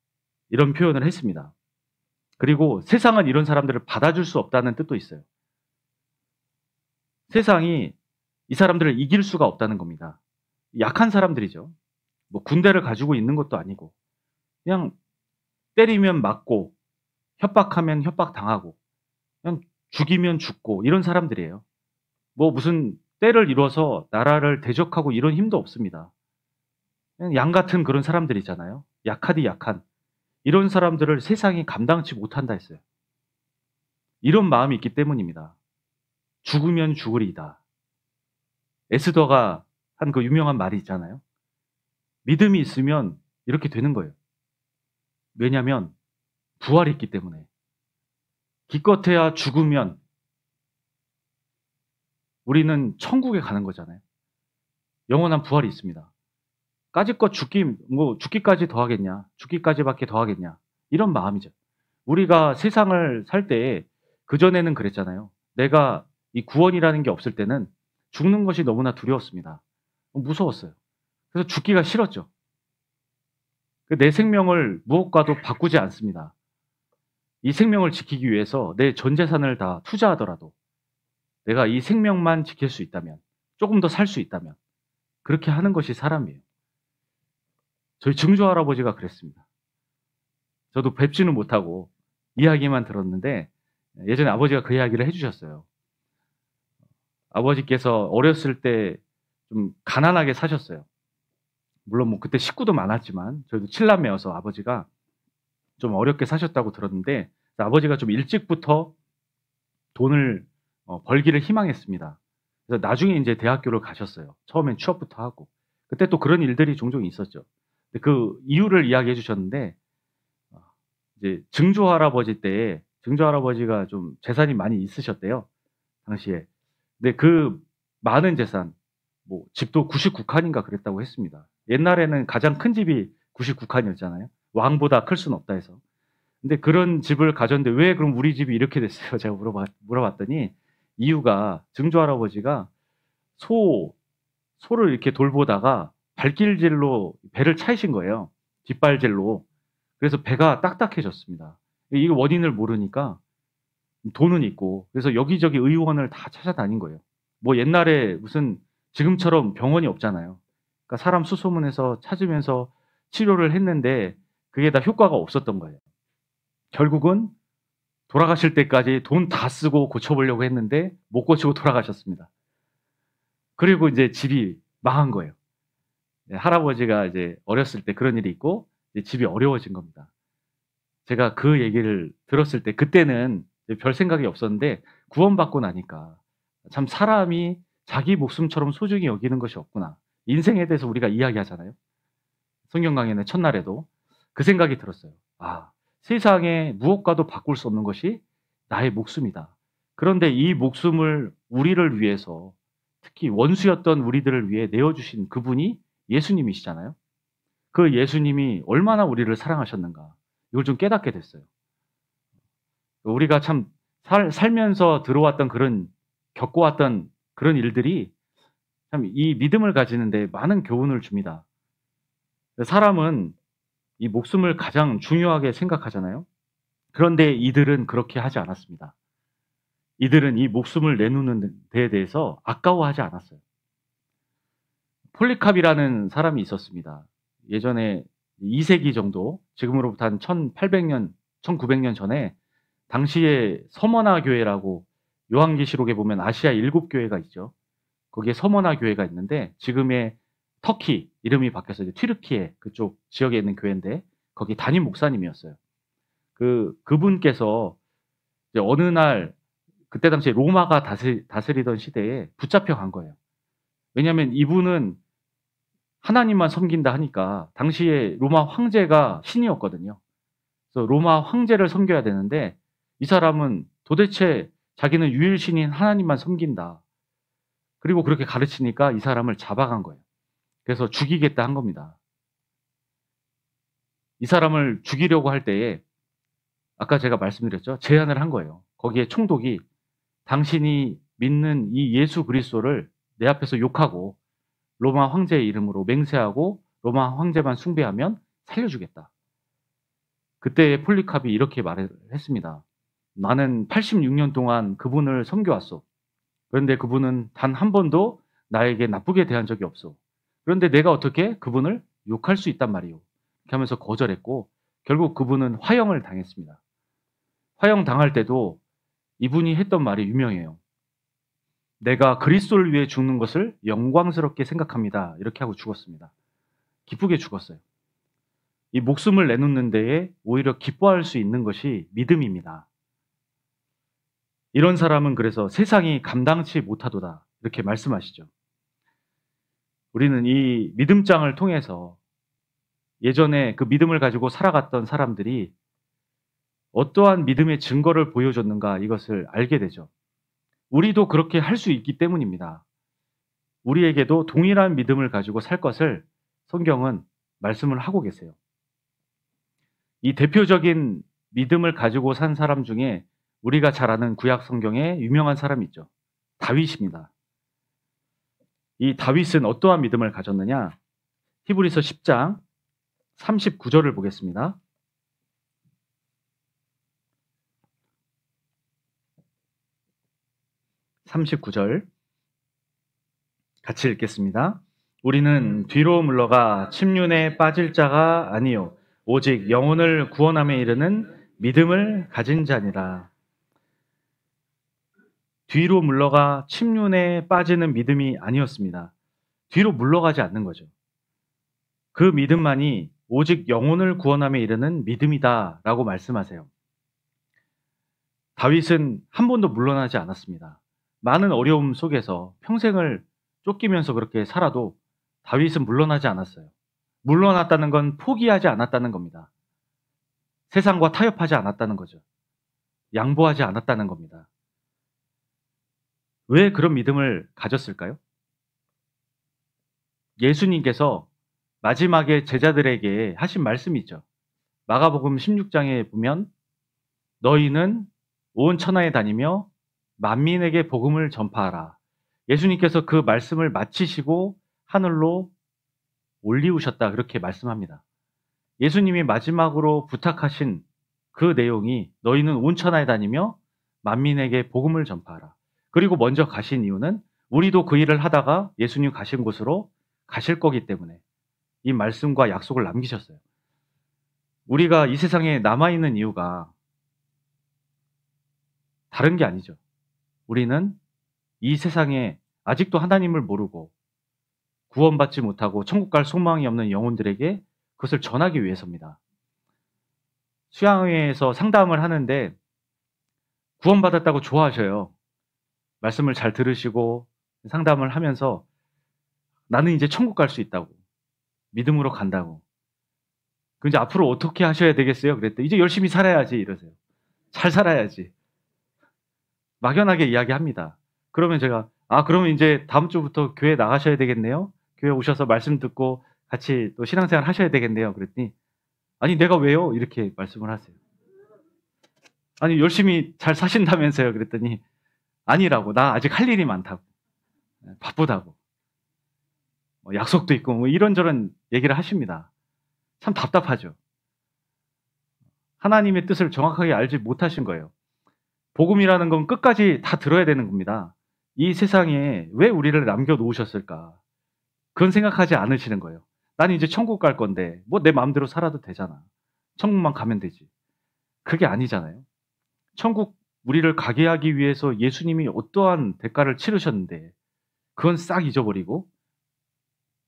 이런 표현을 했습니다. 그리고 세상은 이런 사람들을 받아줄 수 없다는 뜻도 있어요. 세상이 이 사람들을 이길 수가 없다는 겁니다. 약한 사람들이죠. 뭐 군대를 가지고 있는 것도 아니고 그냥 때리면 맞고 협박하면 협박당하고 그냥 죽이면 죽고 이런 사람들이에요. 뭐 무슨 때를 이뤄서 나라를 대적하고 이런 힘도 없습니다. 그냥 양 같은 그런 사람들이잖아요. 약하디 약한. 이런 사람들을 세상이 감당치 못한다 했어요. 이런 마음이 있기 때문입니다. 죽으면 죽으리이다. 에스더가 한 그 유명한 말이 있잖아요. 믿음이 있으면 이렇게 되는 거예요. 왜냐하면 부활이 있기 때문에. 기껏해야 죽으면 우리는 천국에 가는 거잖아요. 영원한 부활이 있습니다. 까짓것 죽기까지 더 하겠냐. 죽기까지밖에 더 하겠냐. 이런 마음이죠. 우리가 세상을 살 때 그전에는 그랬잖아요. 내가 이 구원이라는 게 없을 때는 죽는 것이 너무나 두려웠습니다. 무서웠어요. 그래서 죽기가 싫었죠. 내 생명을 무엇과도 바꾸지 않습니다. 이 생명을 지키기 위해서 내 전 재산을 다 투자하더라도 내가 이 생명만 지킬 수 있다면, 조금 더 살 수 있다면 그렇게 하는 것이 사람이에요. 저희 증조 할아버지가 그랬습니다. 저도 뵙지는 못하고 이야기만 들었는데 예전에 아버지가 그 이야기를 해 주셨어요. 아버지께서 어렸을 때 좀 가난하게 사셨어요. 물론 뭐 그때 식구도 많았지만 저희도 7 남매여서 아버지가 좀 어렵게 사셨다고 들었는데 아버지가 좀 일찍부터 돈을 벌기를 희망했습니다. 그래서 나중에 인제 대학교를 가셨어요. 처음엔 취업부터 하고. 그때 또 그런 일들이 종종 있었죠. 근데 그 이유를 이야기해 주셨는데 이제 증조 할아버지 때에 증조 할아버지가 좀 재산이 많이 있으셨대요, 당시에. 근데 그 많은 재산, 뭐 집도 99 칸인가 그랬다고 했습니다. 옛날에는 가장 큰 집이 99 칸이었잖아요. 왕보다 클 수는 없다 해서. 근데 그런 집을 가졌는데 "왜 그럼 우리 집이 이렇게 됐어요?" 제가 물어봤더니 이유가 증조 할아버지가 소를 이렇게 돌보다가 발길질로 배를 차이신 거예요, 뒷발질로. 그래서 배가 딱딱해졌습니다. 이 원인을 모르니까 돈은 있고 그래서 여기저기 의원을 다 찾아다닌 거예요. 뭐 옛날에 무슨 지금처럼 병원이 없잖아요. 그러니까 사람 수소문해서 찾으면서 치료를 했는데 그게 다 효과가 없었던 거예요. 결국은 돌아가실 때까지 돈 다 쓰고 고쳐보려고 했는데 못 고치고 돌아가셨습니다. 그리고 이제 집이 망한 거예요. 네, 할아버지가 이제 어렸을 때 그런 일이 있고 이제 집이 어려워진 겁니다. 제가 그 얘기를 들었을 때 그때는 별 생각이 없었는데 구원받고 나니까 참 사람이 자기 목숨처럼 소중히 여기는 것이 없구나. 인생에 대해서 우리가 이야기하잖아요. 성경 강연의 첫날에도 그 생각이 들었어요. 아, 세상에 무엇과도 바꿀 수 없는 것이 나의 목숨이다. 그런데 이 목숨을 우리를 위해서 특히 원수였던 우리들을 위해 내어주신 그분이 예수님이시잖아요. 그 예수님이 얼마나 우리를 사랑하셨는가. 이걸 좀 깨닫게 됐어요. 우리가 참 살면서 들어왔던 겪어왔던 그런 일들이 참 이 믿음을 가지는데 많은 교훈을 줍니다. 사람은 이 목숨을 가장 중요하게 생각하잖아요. 그런데 이들은 그렇게 하지 않았습니다. 이들은 이 목숨을 내놓는 데에 대해서 아까워하지 않았어요. 폴리캅이라는 사람이 있었습니다. 예전에 2세기 정도, 지금으로부터 한 1800년, 1900년 전에 당시에 서머나 교회라고 요한계시록에 보면 아시아 7교회가 있죠. 거기에 서머나 교회가 있는데 지금의 터키 이름이 바뀌어서 이제 튀르키예 그쪽 지역에 있는 교회인데 거기 담임 목사님이었어요. 그분께서 이제 어느 날 그때 당시에 로마가 다스리던 시대에 붙잡혀 간 거예요. 왜냐하면 이분은 하나님만 섬긴다 하니까 당시에 로마 황제가 신이었거든요. 그래서 로마 황제를 섬겨야 되는데 이 사람은 도대체 자기는 유일신인 하나님만 섬긴다. 그리고 그렇게 가르치니까 이 사람을 잡아간 거예요. 그래서 죽이겠다 한 겁니다. 이 사람을 죽이려고 할 때에 아까 제가 말씀드렸죠. 제안을 한 거예요. 거기에 총독이 당신이 믿는 이 예수 그리스도를 내 앞에서 욕하고 로마 황제의 이름으로 맹세하고 로마 황제만 숭배하면 살려주겠다. 그때 폴리캅이 이렇게 말을 했습니다. 나는 86년 동안 그분을 섬겨왔어. 그런데 그분은 단 한 번도 나에게 나쁘게 대한 적이 없어. 그런데 내가 어떻게 그분을 욕할 수 있단 말이오. 이렇게 하면서 거절했고 결국 그분은 화형을 당했습니다. 화형 당할 때도 이분이 했던 말이 유명해요. 내가 그리스도를 위해 죽는 것을 영광스럽게 생각합니다. 이렇게 하고 죽었습니다. 기쁘게 죽었어요. 이 목숨을 내놓는 데에 오히려 기뻐할 수 있는 것이 믿음입니다. 이런 사람은 그래서 세상이 감당치 못하도다. 이렇게 말씀하시죠. 우리는 이 믿음장을 통해서 예전에 그 믿음을 가지고 살아갔던 사람들이 어떠한 믿음의 증거를 보여줬는가 이것을 알게 되죠. 우리도 그렇게 할 수 있기 때문입니다. 우리에게도 동일한 믿음을 가지고 살 것을 성경은 말씀을 하고 계세요. 이 대표적인 믿음을 가지고 산 사람 중에 우리가 잘 아는 구약 성경에 유명한 사람이 있죠. 다윗입니다. 이 다윗은 어떠한 믿음을 가졌느냐? 히브리서 10장 39절을 보겠습니다. 39절 같이 읽겠습니다. 우리는 뒤로 물러가 침륜에 빠질 자가 아니요 오직 영혼을 구원함에 이르는 믿음을 가진 자니라. 뒤로 물러가 침륜에 빠지는 믿음이 아니었습니다. 뒤로 물러가지 않는 거죠. 그 믿음만이 오직 영혼을 구원함에 이르는 믿음이다라고 말씀하세요. 다윗은 한 번도 물러나지 않았습니다. 많은 어려움 속에서 평생을 쫓기면서 그렇게 살아도 다윗은 물러나지 않았어요. 물러났다는 건 포기하지 않았다는 겁니다. 세상과 타협하지 않았다는 거죠. 양보하지 않았다는 겁니다. 왜 그런 믿음을 가졌을까요? 예수님께서 마지막에 제자들에게 하신 말씀이 있죠. 마가복음 16장에 보면 너희는 온 천하에 다니며 만민에게 복음을 전파하라. 예수님께서 그 말씀을 마치시고 하늘로 올리우셨다 그렇게 말씀합니다. 예수님이 마지막으로 부탁하신 그 내용이 너희는 온 천하에 다니며 만민에게 복음을 전파하라. 그리고 먼저 가신 이유는 우리도 그 일을 하다가 예수님 가신 곳으로 가실 거기 때문에 이 말씀과 약속을 남기셨어요. 우리가 이 세상에 남아있는 이유가 다른 게 아니죠. 우리는 이 세상에 아직도 하나님을 모르고 구원받지 못하고 천국 갈 소망이 없는 영혼들에게 그것을 전하기 위해서입니다. 수양회에서 상담을 하는데 구원받았다고 좋아하셔요. 말씀을 잘 들으시고 상담을 하면서 나는 이제 천국 갈 수 있다고. 믿음으로 간다고. 그 이제 앞으로 어떻게 하셔야 되겠어요? 그랬더니 이제 열심히 살아야지 이러세요. 잘 살아야지. 막연하게 이야기합니다. 그러면 제가 그러면 이제 다음 주부터 교회 나가셔야 되겠네요. 교회 오셔서 말씀 듣고 같이 또 신앙생활 하셔야 되겠네요. 그랬더니 아니 내가 왜요? 이렇게 말씀을 하세요. 아니 열심히 잘 사신다면서요. 그랬더니 아니라고. 나 아직 할 일이 많다고. 바쁘다고. 약속도 있고 뭐 이런저런 얘기를 하십니다. 참 답답하죠. 하나님의 뜻을 정확하게 알지 못하신 거예요. 복음이라는 건 끝까지 다 들어야 되는 겁니다. 이 세상에 왜 우리를 남겨놓으셨을까? 그건 생각하지 않으시는 거예요. 나는 이제 천국 갈 건데 뭐 내 마음대로 살아도 되잖아. 천국만 가면 되지. 그게 아니잖아요. 천국 우리를 가게 하기 위해서 예수님이 어떠한 대가를 치르셨는데 그건 싹 잊어버리고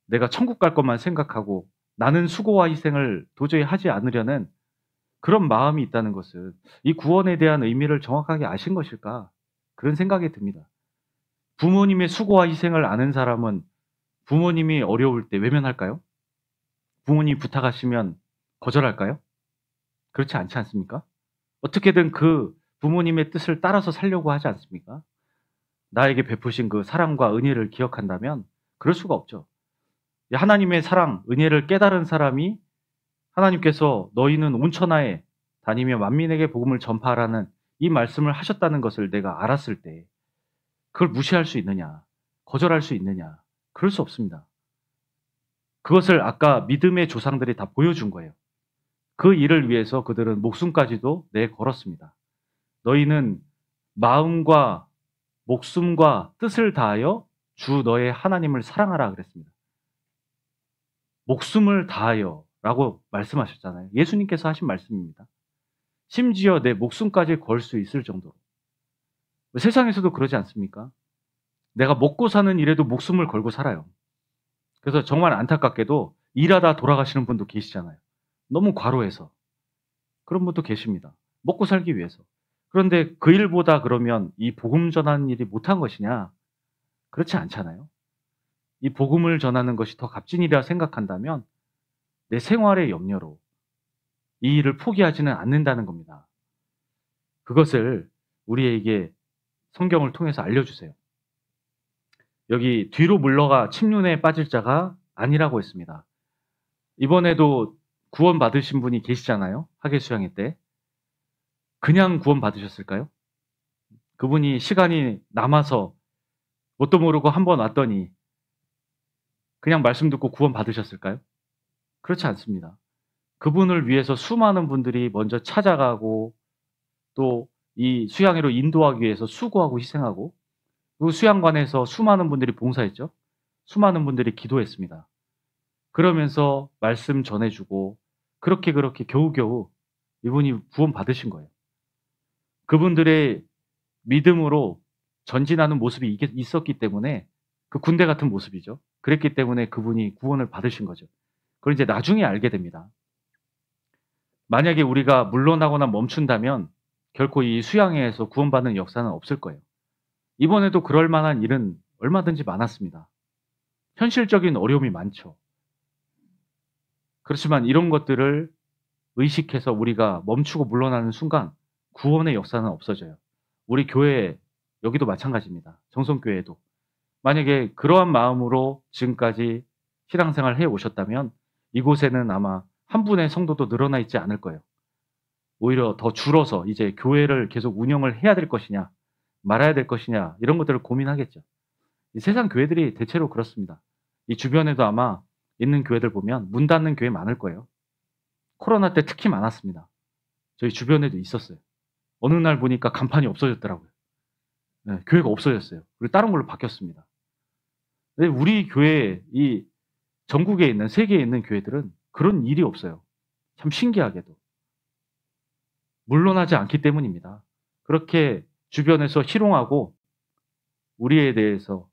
내가 천국 갈 것만 생각하고 나는 수고와 희생을 도저히 하지 않으려는 그런 마음이 있다는 것은 이 구원에 대한 의미를 정확하게 아신 것일까? 그런 생각이 듭니다. 부모님의 수고와 희생을 아는 사람은 부모님이 어려울 때 외면할까요? 부모님이 부탁하시면 거절할까요? 그렇지 않지 않습니까? 어떻게든 그 부모님의 뜻을 따라서 살려고 하지 않습니까? 나에게 베푸신 그 사랑과 은혜를 기억한다면 그럴 수가 없죠. 하나님의 사랑, 은혜를 깨달은 사람이 하나님께서 너희는 온 천하에 다니며 만민에게 복음을 전파하라는 이 말씀을 하셨다는 것을 내가 알았을 때 그걸 무시할 수 있느냐? 거절할 수 있느냐? 그럴 수 없습니다. 그것을 아까 믿음의 조상들이 다 보여준 거예요. 그 일을 위해서 그들은 목숨까지도 내걸었습니다. 너희는 마음과 목숨과 뜻을 다하여 주 너의 하나님을 사랑하라 그랬습니다. 목숨을 다하여 라고 말씀하셨잖아요. 예수님께서 하신 말씀입니다. 심지어 내 목숨까지 걸 수 있을 정도로. 세상에서도 그러지 않습니까? 내가 먹고 사는 일에도 목숨을 걸고 살아요. 그래서 정말 안타깝게도 일하다 돌아가시는 분도 계시잖아요. 너무 과로해서. 그런 분도 계십니다. 먹고 살기 위해서. 그런데 그 일보다 그러면 이 복음 전하는 일이 못한 것이냐? 그렇지 않잖아요. 이 복음을 전하는 것이 더 값진 일이라 생각한다면 내 생활의 염려로 이 일을 포기하지는 않는다는 겁니다. 그것을 우리에게 성경을 통해서 알려주세요. 여기 뒤로 물러가 침륜에 빠질 자가 아니라고 했습니다. 이번에도 구원 받으신 분이 계시잖아요. 학예수양회 때. 그냥 구원받으셨을까요? 그분이 시간이 남아서 뭣도 모르고 한 번 왔더니 그냥 말씀 듣고 구원받으셨을까요? 그렇지 않습니다. 그분을 위해서 수많은 분들이 먼저 찾아가고 또 이 수양회로 인도하기 위해서 수고하고 희생하고 그 수양관에서 수많은 분들이 봉사했죠. 수많은 분들이 기도했습니다. 그러면서 말씀 전해주고 그렇게 겨우겨우 이분이 구원받으신 거예요. 그분들의 믿음으로 전진하는 모습이 있었기 때문에 그 군대 같은 모습이죠. 그랬기 때문에 그분이 구원을 받으신 거죠. 그걸 이제 나중에 알게 됩니다. 만약에 우리가 물러나거나 멈춘다면 결코 이 수양회에서 구원받는 역사는 없을 거예요. 이번에도 그럴 만한 일은 얼마든지 많았습니다. 현실적인 어려움이 많죠. 그렇지만 이런 것들을 의식해서 우리가 멈추고 물러나는 순간 구원의 역사는 없어져요. 우리 교회 여기도 마찬가지입니다. 정성교회도. 만약에 그러한 마음으로 지금까지 신앙생활을 해 오셨다면 이곳에는 아마 한 분의 성도도 늘어나 있지 않을 거예요. 오히려 더 줄어서 이제 교회를 계속 운영을 해야 될 것이냐 말아야 될 것이냐 이런 것들을 고민하겠죠. 이 세상 교회들이 대체로 그렇습니다. 이 주변에도 아마 있는 교회들 보면 문 닫는 교회 많을 거예요. 코로나 때 특히 많았습니다. 저희 주변에도 있었어요. 어느 날 보니까 간판이 없어졌더라고요. 네, 교회가 없어졌어요. 그리고 다른 걸로 바뀌었습니다. 근데 우리 교회, 이 전국에 있는, 세계에 있는 교회들은 그런 일이 없어요. 참 신기하게도. 물러나지 않기 때문입니다. 그렇게 주변에서 희롱하고 우리에 대해서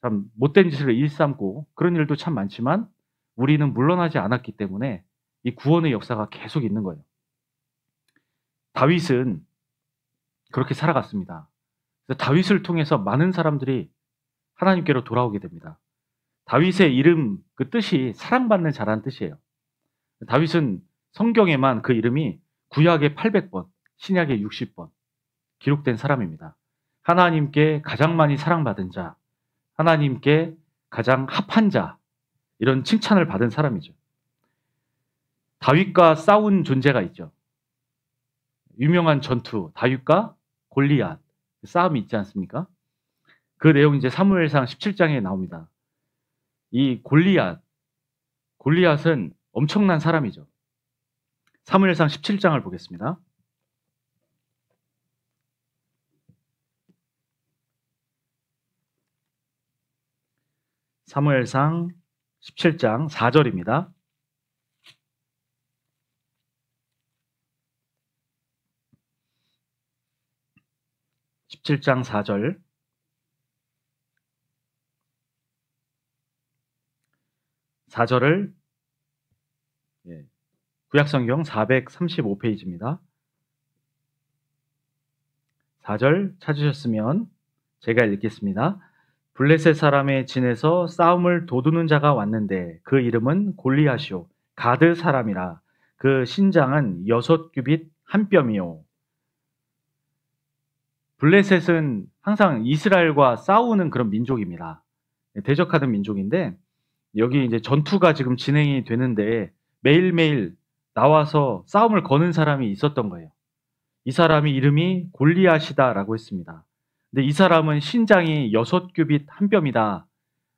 참 못된 짓을 일삼고 그런 일도 참 많지만 우리는 물러나지 않았기 때문에 이 구원의 역사가 계속 있는 거예요. 다윗은 그렇게 살아갔습니다. 그래서 다윗을 통해서 많은 사람들이 하나님께로 돌아오게 됩니다. 다윗의 이름 그 뜻이 사랑받는 자라는 뜻이에요. 다윗은 성경에만 그 이름이 구약에 800번, 신약에 60번 기록된 사람입니다. 하나님께 가장 많이 사랑받은 자, 하나님께 가장 합한 자, 이런 칭찬을 받은 사람이죠. 다윗과 싸운 존재가 있죠. 유명한 전투, 다윗과 골리앗 싸움이 있지 않습니까? 그 내용 이제 사무엘상 17장에 나옵니다. 이 골리앗은 엄청난 사람이죠. 사무엘상 17장을 보겠습니다. 사무엘상 17장 4절입니다. (17장 4절) (4절을) 구약성경 435페이지입니다. 4절 찾으셨으면 제가 읽겠습니다. 블레셋 사람의 진에서 싸움을 도두는 자가 왔는데 그 이름은 골리앗이요 가드 사람이라. 그 신장은 6규빗 1뼘이요. 블레셋은 항상 이스라엘과 싸우는 그런 민족입니다. 대적하는 민족인데 여기 이제 전투가 지금 진행이 되는데 매일매일 나와서 싸움을 거는 사람이 있었던 거예요. 이 사람이 이름이 골리앗이다라고 했습니다. 근데 이 사람은 신장이 6규빗 1뼘이다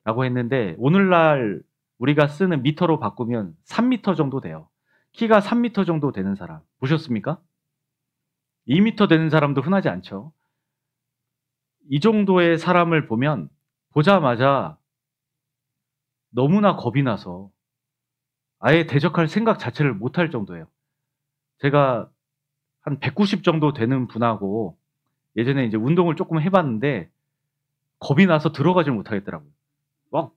라고 했는데 오늘날 우리가 쓰는 미터로 바꾸면 3미터 정도 돼요. 키가 3미터 정도 되는 사람 보셨습니까? 2미터 되는 사람도 흔하지 않죠. 이 정도의 사람을 보면 보자마자 너무나 겁이 나서 아예 대적할 생각 자체를 못할 정도예요. 제가 한 190 정도 되는 분하고 예전에 이제 운동을 조금 해봤는데 겁이 나서 들어가질 못하겠더라고요. 막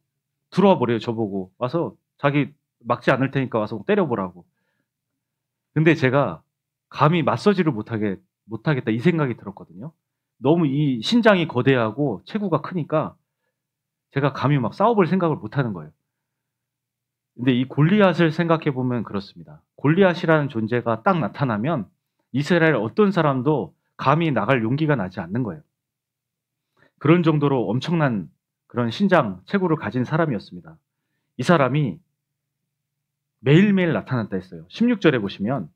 들어와 버려요. 저보고 와서 자기 막지 않을 테니까 와서 때려보라고. 근데 제가 감히 맞서지를 못하겠다 이 생각이 들었거든요. 너무 이 신장이 거대하고 체구가 크니까 제가 감히 막 싸워볼 생각을 못하는 거예요. 근데 이 골리앗을 생각해 보면 그렇습니다. 골리앗이라는 존재가 딱 나타나면 이스라엘 어떤 사람도 감히 나갈 용기가 나지 않는 거예요. 그런 정도로 엄청난 그런 신장, 체구를 가진 사람이었습니다. 이 사람이 매일매일 나타났다 했어요. 16절에 보시면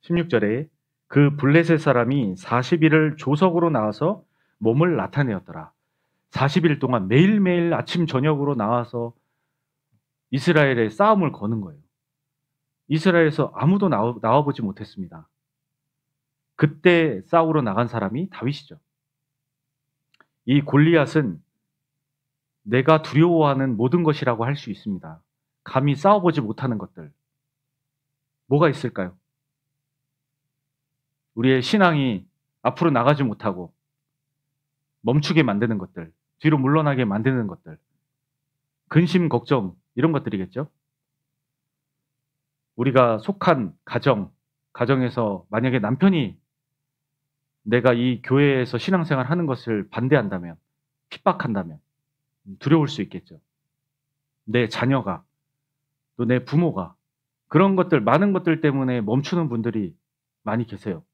16절에 그 블레셋 사람이 40일을 조석으로 나와서 몸을 나타내었더라. 40일 동안 매일매일 아침 저녁으로 나와서 이스라엘의 싸움을 거는 거예요. 이스라엘에서 아무도 나와보지 못했습니다. 그때 싸우러 나간 사람이 다윗이죠. 이 골리앗은 내가 두려워하는 모든 것이라고 할 수 있습니다. 감히 싸워보지 못하는 것들. 뭐가 있을까요? 우리의 신앙이 앞으로 나가지 못하고 멈추게 만드는 것들, 뒤로 물러나게 만드는 것들, 근심, 걱정 이런 것들이겠죠. 우리가 속한 가정에서 만약에 남편이 내가 이 교회에서 신앙생활 하는 것을 반대한다면, 핍박한다면 두려울 수 있겠죠. 내 자녀가, 또 내 부모가 그런 것들, 많은 것들 때문에 멈추는 분들이 많이 계세요.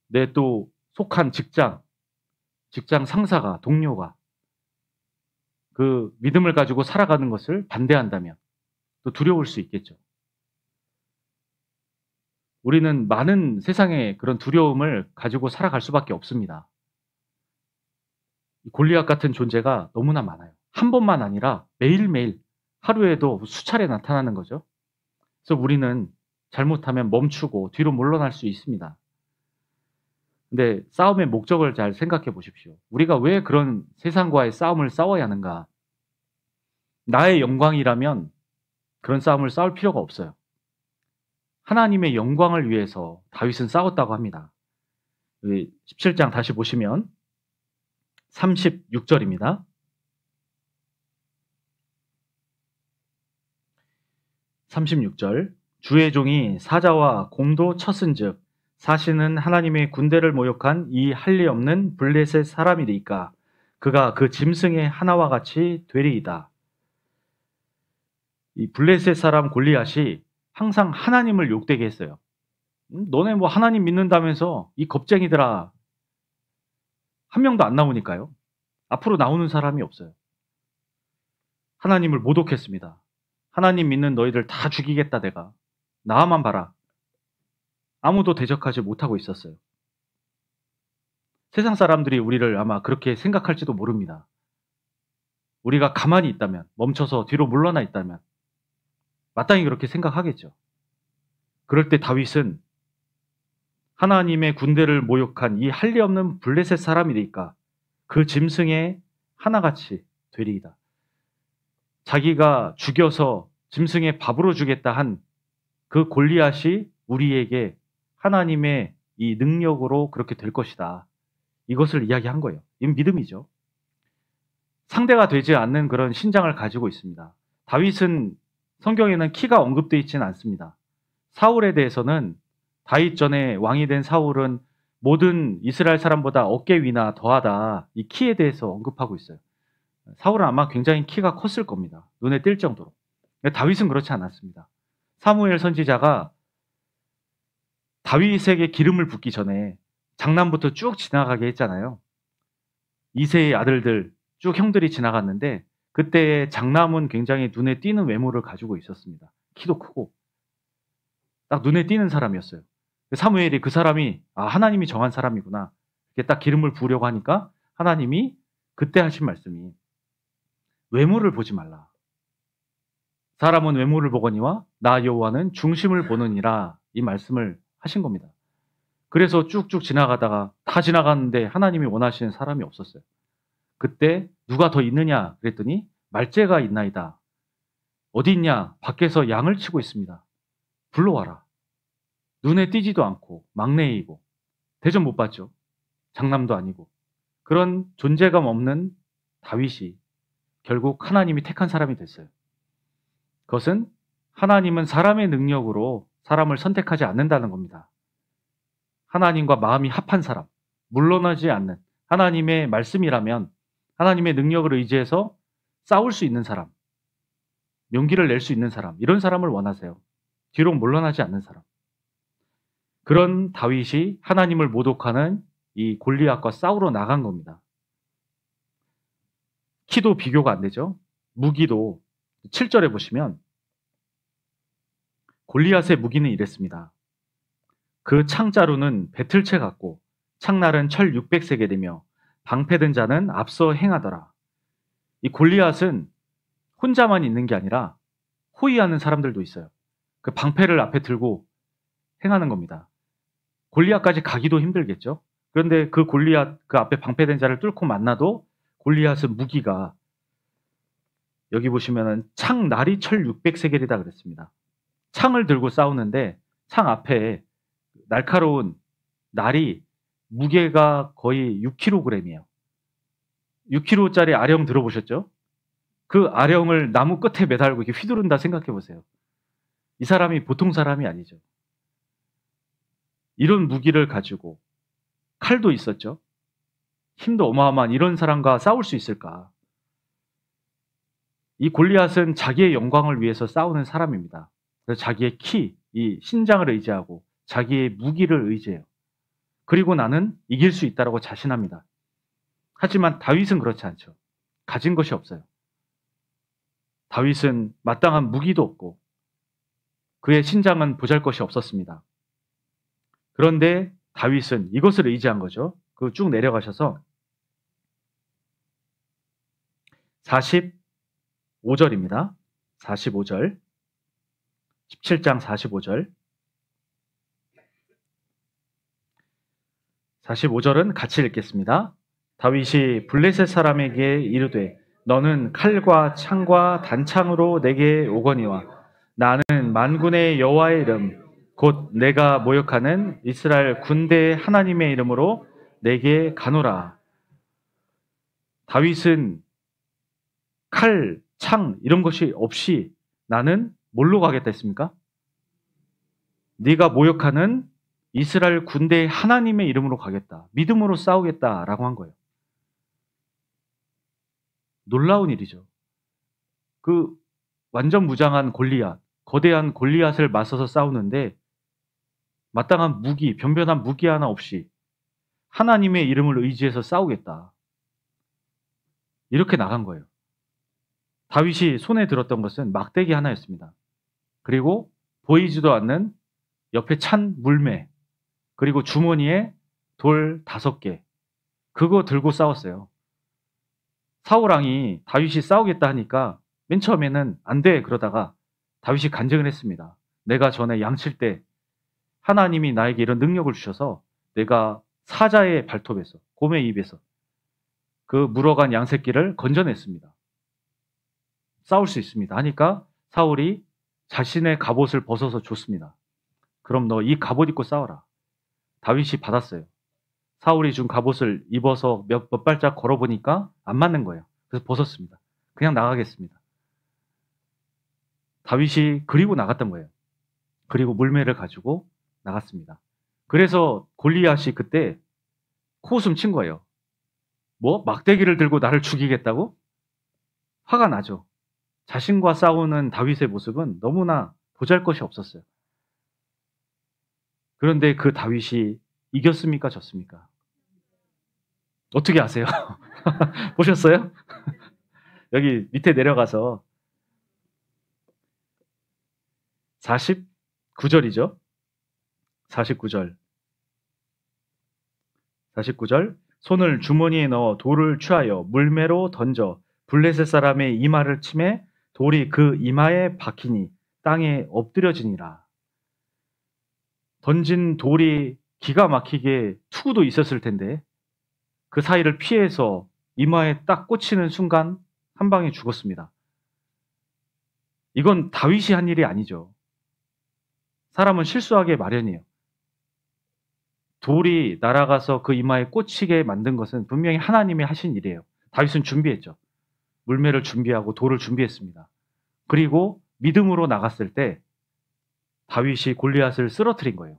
내 또 속한 직장 상사가, 동료가 그 믿음을 가지고 살아가는 것을 반대한다면 또 두려울 수 있겠죠. 우리는 많은 세상의 그런 두려움을 가지고 살아갈 수밖에 없습니다. 골리앗 같은 존재가 너무나 많아요. 한 번만 아니라 매일매일, 하루에도 수차례 나타나는 거죠. 그래서 우리는 잘못하면 멈추고 뒤로 물러날 수 있습니다. 근데 싸움의 목적을 잘 생각해 보십시오. 우리가 왜 그런 세상과의 싸움을 싸워야 하는가? 나의 영광이라면 그런 싸움을 싸울 필요가 없어요. 하나님의 영광을 위해서 다윗은 싸웠다고 합니다. 17장 다시 보시면 36절입니다. 36절 주의 종이 사자와 곰도 쳤은즉 사시는 하나님의 군대를 모욕한 이 할례 없는 블레셋 사람이리까 그가 그 짐승의 하나와 같이 되리이다. 이 블레셋 사람 골리앗이 항상 하나님을 욕되게 했어요. 너네 뭐 하나님 믿는다면서 이 겁쟁이들아. 한 명도 안 나오니까요. 앞으로 나오는 사람이 없어요. 하나님을 모독했습니다. 하나님 믿는 너희들 다 죽이겠다 내가. 나만 봐라. 아무도 대적하지 못하고 있었어요. 세상 사람들이 우리를 아마 그렇게 생각할지도 모릅니다. 우리가 가만히 있다면, 멈춰서 뒤로 물러나 있다면 마땅히 그렇게 생각하겠죠. 그럴 때 다윗은 하나님의 군대를 모욕한 이 할례 없는 블레셋 사람이니까 그 짐승의 하나같이 되리이다. 자기가 죽여서 짐승의 밥으로 주겠다 한 그 골리앗이 우리에게 하나님의 이 능력으로 그렇게 될 것이다. 이것을 이야기한 거예요. 이건 믿음이죠. 상대가 되지 않는 그런 신장을 가지고 있습니다. 다윗은 성경에는 키가 언급되어 있지는 않습니다. 사울에 대해서는 다윗 전에 왕이 된 사울은 모든 이스라엘 사람보다 어깨 위나 더하다. 이 키에 대해서 언급하고 있어요. 사울은 아마 굉장히 키가 컸을 겁니다. 눈에 띌 정도로. 다윗은 그렇지 않았습니다. 사무엘 선지자가 다윗에게 기름을 붓기 전에 장남부터 쭉 지나가게 했잖아요. 이새의 아들들 쭉 형들이 지나갔는데 그때 장남은 굉장히 눈에 띄는 외모를 가지고 있었습니다. 키도 크고 딱 눈에 띄는 사람이었어요. 사무엘이 그 사람이 하나님이 정한 사람이구나. 이렇게 딱 기름을 부으려고 하니까 하나님이 그때 하신 말씀이 외모를 보지 말라. 사람은 외모를 보거니와 나 여호와는 중심을 보느니라. 이 말씀을 하신 겁니다. 그래서 쭉쭉 지나가다가 다 지나갔는데 하나님이 원하시는 사람이 없었어요. 그때 누가 더 있느냐 그랬더니 말제가 있나이다. 어디 있냐? 밖에서 양을 치고 있습니다. 불러와라. 눈에 띄지도 않고 막내이고 대접 못 받죠. 장남도 아니고 그런 존재감 없는 다윗이 결국 하나님이 택한 사람이 됐어요. 그것은 하나님은 사람의 능력으로 사람을 선택하지 않는다는 겁니다. 하나님과 마음이 합한 사람, 물러나지 않는 하나님의 말씀이라면 하나님의 능력을 의지해서 싸울 수 있는 사람, 용기를 낼 수 있는 사람, 이런 사람을 원하세요. 뒤로 물러나지 않는 사람. 그런 다윗이 하나님을 모독하는 이 골리앗과 싸우러 나간 겁니다. 키도 비교가 안 되죠. 무기도 7절에 보시면 골리앗의 무기는 이랬습니다. 그 창자루는 배틀채 같고 창날은 철 600세겔이며 방패든 자는 앞서 행하더라. 이 골리앗은 혼자만 있는 게 아니라 호위하는 사람들도 있어요. 그 방패를 앞에 들고 행하는 겁니다. 골리앗까지 가기도 힘들겠죠. 그런데 그 골리앗, 그 앞에 방패된 자를 뚫고 만나도 골리앗은 무기가, 여기 보시면은 창 날이 철 600세겔이다 그랬습니다. 창을 들고 싸우는데 창 앞에 날카로운 날이 무게가 거의 6kg이에요. 6kg짜리 아령 들어보셨죠? 그 아령을 나무 끝에 매달고 이렇게 휘두른다 생각해 보세요. 이 사람이 보통 사람이 아니죠. 이런 무기를 가지고, 칼도 있었죠. 힘도 어마어마한 이런 사람과 싸울 수 있을까? 이 골리앗은 자기의 영광을 위해서 싸우는 사람입니다. 그래서 자기의 키, 이 신장을 의지하고 자기의 무기를 의지해요. 그리고 나는 이길 수 있다고 자신합니다. 하지만 다윗은 그렇지 않죠. 가진 것이 없어요. 다윗은 마땅한 무기도 없고 그의 신장은 보잘것이 없었습니다. 그런데 다윗은 이것을 의지한 거죠. 그 쭉 내려가셔서 45절입니다. 45절. 17장 45절. 45절은 같이 읽겠습니다. 다윗이 블레셋 사람에게 이르되 너는 칼과 창과 단창으로 내게 오거니와 나는 만군의 여호와의 이름 곧 내가 모욕하는 이스라엘 군대의 하나님의 이름으로 내게 가노라. 다윗은 칼, 창 이런 것이 없이 나는 뭘로 가겠다 했습니까? 네가 모욕하는 이스라엘 군대의 하나님의 이름으로 가겠다. 믿음으로 싸우겠다라고 한 거예요. 놀라운 일이죠. 그 완전 무장한 골리앗, 거대한 골리앗을 맞서서 싸우는데 마땅한 무기, 변변한 무기 하나 없이 하나님의 이름을 의지해서 싸우겠다. 이렇게 나간 거예요. 다윗이 손에 들었던 것은 막대기 하나였습니다. 그리고 보이지도 않는 옆에 찬 물매, 그리고 주머니에 돌 5개, 그거 들고 싸웠어요. 사울왕이 다윗이 싸우겠다 하니까 맨 처음에는 안 돼 그러다가 다윗이 간증을 했습니다. 내가 전에 양칠 때 하나님이 나에게 이런 능력을 주셔서 내가 사자의 발톱에서, 곰의 입에서 그 물어간 양새끼를 건져냈습니다. 싸울 수 있습니다 하니까 사울이 자신의 갑옷을 벗어서 줬습니다. 그럼 너 이 갑옷 입고 싸워라. 다윗이 받았어요. 사울이 준 갑옷을 입어서 몇 발짝 걸어보니까 안 맞는 거예요. 그래서 벗었습니다. 그냥 나가겠습니다. 다윗이 그리고 나갔던 거예요. 그리고 물매를 가지고 나갔습니다. 그래서 골리앗이 그때 코웃음 친 거예요. 뭐? 막대기를 들고 나를 죽이겠다고? 화가 나죠. 자신과 싸우는 다윗의 모습은 너무나 보잘것이 없었어요. 그런데 그 다윗이 이겼습니까? 졌습니까? 어떻게 아세요? 보셨어요? 여기 밑에 내려가서 49절이죠. 49절. 49절. 손을 주머니에 넣어 돌을 취하여 물매로 던져 블레셋 사람의 이마를 치매 돌이 그 이마에 박히니 땅에 엎드려지니라. 던진 돌이 기가 막히게 투구도 있었을 텐데 그 사이를 피해서 이마에 딱 꽂히는 순간 한 방에 죽었습니다. 이건 다윗이 한 일이 아니죠. 사람은 실수하게 마련이에요. 돌이 날아가서 그 이마에 꽂히게 만든 것은 분명히 하나님이 하신 일이에요. 다윗은 준비했죠. 물매를 준비하고 돌을 준비했습니다. 그리고 믿음으로 나갔을 때 다윗이 골리앗을 쓰러뜨린 거예요.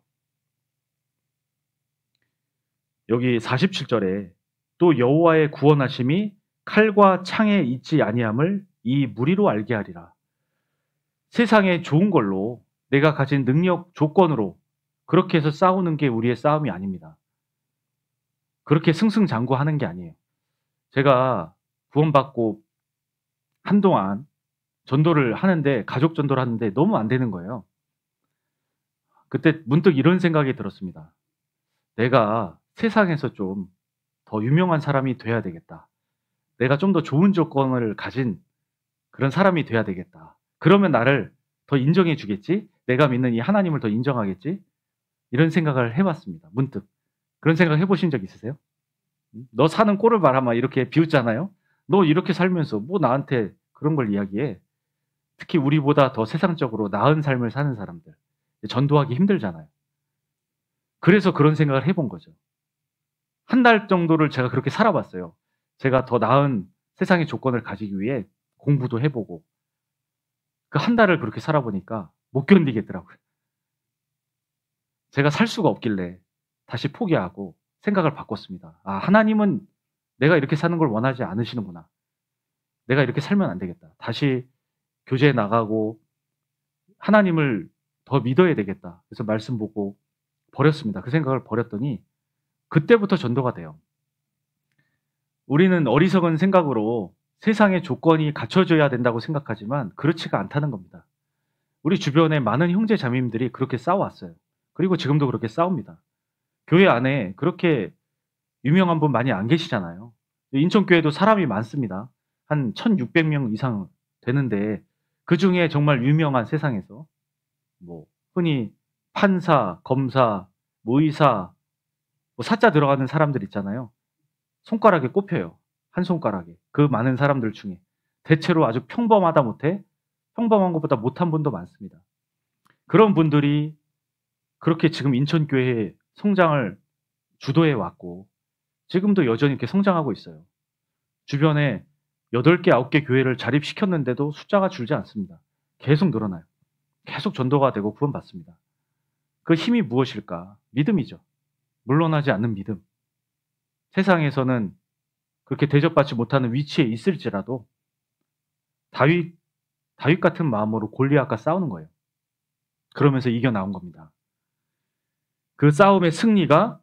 여기 47절에 또 여호와의 구원하심이 칼과 창에 있지 아니함을 이 무리로 알게 하리라. 세상에 좋은 걸로 내가 가진 능력 조건으로 그렇게 해서 싸우는 게 우리의 싸움이 아닙니다. 그렇게 승승장구하는 게 아니에요. 제가 구원받고 한동안 전도를 하는데, 가족 전도를 하는데 너무 안 되는 거예요. 그때 문득 이런 생각이 들었습니다. 내가 세상에서 좀 더 유명한 사람이 돼야 되겠다. 내가 좀 더 좋은 조건을 가진 그런 사람이 돼야 되겠다. 그러면 나를 더 인정해 주겠지? 내가 믿는 이 하나님을 더 인정하겠지? 이런 생각을 해 봤습니다. 문득. 그런 생각 해 보신 적 있으세요? "너 사는 꼴을 봐라." 막 이렇게 비웃잖아요. "너 이렇게 살면서 뭐 나한테 그런 걸 이야기해." 특히 우리보다 더 세상적으로 나은 삶을 사는 사람들. 전도하기 힘들잖아요. 그래서 그런 생각을 해본 거죠. 한 달 정도를 제가 그렇게 살아 봤어요. 제가 더 나은 세상의 조건을 가지기 위해 공부도 해 보고. 그 한 달을 그렇게 살아 보니까 못 견디겠더라고요. 제가 살 수가 없길래 다시 포기하고 생각을 바꿨습니다. '아 하나님은 내가 이렇게 사는 걸 원하지 않으시는구나. 내가 이렇게 살면 안 되겠다. 다시 교제에 나가고 하나님을 더 믿어야 되겠다.' 그래서 말씀 보고 버렸습니다. 그 생각을 버렸더니 그때부터 전도가 돼요. 우리는 어리석은 생각으로 세상의 조건이 갖춰져야 된다고 생각하지만 그렇지가 않다는 겁니다. 우리 주변에 많은 형제 자매님들이 그렇게 싸워왔어요. 그리고 지금도 그렇게 싸웁니다. 교회 안에 그렇게 유명한 분 많이 안 계시잖아요. 인천교회도 사람이 많습니다. 한 1,600명 이상 되는데 그중에 정말 유명한 세상에서 뭐 흔히 판사, 검사, 뭐 의사, 뭐 사자 들어가는 사람들 있잖아요. 손가락에 꼽혀요. 한 손가락에. 그 많은 사람들 중에. 대체로 아주 평범하다 못해 평범한 것보다 못한 분도 많습니다. 그런 분들이 그렇게 지금 인천교회의 성장을 주도해 왔고 지금도 여전히 이렇게 성장하고 있어요. 주변에 8 개, 9개 교회를 자립시켰는데도 숫자가 줄지 않습니다. 계속 늘어나요. 계속 전도가 되고 구원받습니다. 그 힘이 무엇일까? 믿음이죠. 물러나지 않는 믿음. 세상에서는 그렇게 대접받지 못하는 위치에 있을지라도 다윗 다윗 같은 마음으로 골리앗과 싸우는 거예요. 그러면서 이겨 나온 겁니다. 그 싸움의 승리가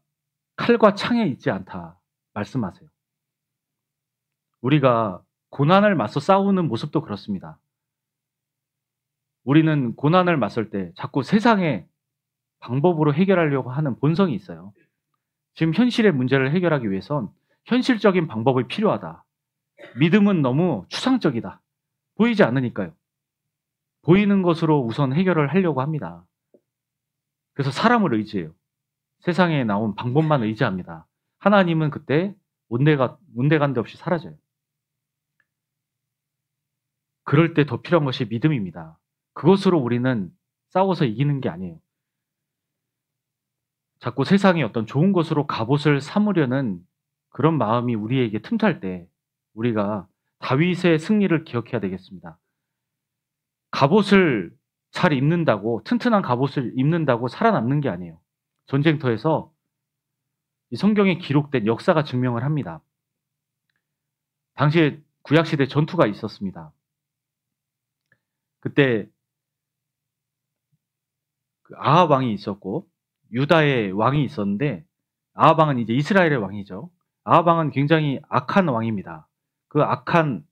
칼과 창에 있지 않다 말씀하세요. 우리가 고난을 맞서 싸우는 모습도 그렇습니다. 우리는 고난을 맞설 때 자꾸 세상의 방법으로 해결하려고 하는 본성이 있어요. 지금 현실의 문제를 해결하기 위해선 현실적인 방법이 필요하다. 믿음은 너무 추상적이다. 보이지 않으니까요. 보이는 것으로 우선 해결을 하려고 합니다. 그래서 사람을 의지해요. 세상에 나온 방법만 의지합니다. 하나님은 그때 온데간데 없이 사라져요. 그럴 때 더 필요한 것이 믿음입니다. 그것으로 우리는 싸워서 이기는 게 아니에요. 자꾸 세상의 어떤 좋은 것으로 갑옷을 삼으려는 그런 마음이 우리에게 틈탈 때 우리가 다윗의 승리를 기억해야 되겠습니다. 갑옷을 잘 입는다고 튼튼한 갑옷을 입는다고 살아남는 게 아니에요. 전쟁터에서 이 성경에 기록된 역사가 증명을 합니다. 당시에 구약 시대 전투가 있었습니다. 그때 그 아합 왕이 있었고 유다의 왕이 있었는데 아합 왕은 이제 이스라엘의 왕이죠. 아합 왕은 굉장히 악한 왕입니다. 그 악한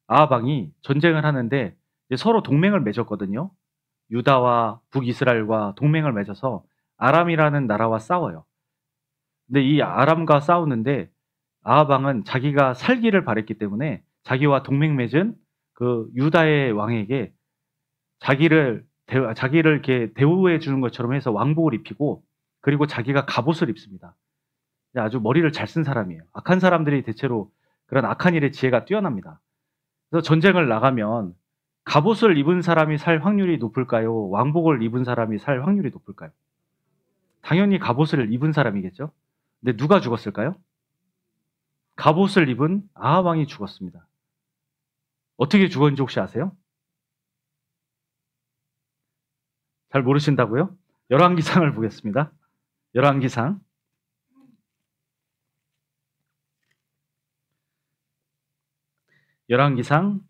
아합 왕이 전쟁을 하는데 이제 서로 동맹을 맺었거든요. 유다와 북이스라엘과 동맹을 맺어서 아람이라는 나라와 싸워요. 근데 이 아람과 싸우는데 아합 왕은 자기가 살기를 바랬기 때문에 자기와 동맹 맺은 그 유다의 왕에게 자기를 이렇게 대우해 주는 것처럼 해서 왕복을 입히고 그리고 자기가 갑옷을 입습니다. 아주 머리를 잘 쓴 사람이에요. 악한 사람들이 대체로 그런 악한 일에 지혜가 뛰어납니다. 그래서 전쟁을 나가면 갑옷을 입은 사람이 살 확률이 높을까요? 왕복을 입은 사람이 살 확률이 높을까요? 당연히 갑옷을 입은 사람이겠죠. 근데 누가 죽었을까요? 갑옷을 입은 아합 왕이 죽었습니다. 어떻게 죽었는지 혹시 아세요? 잘 모르신다고요? 열왕기상을 보겠습니다. 열왕기상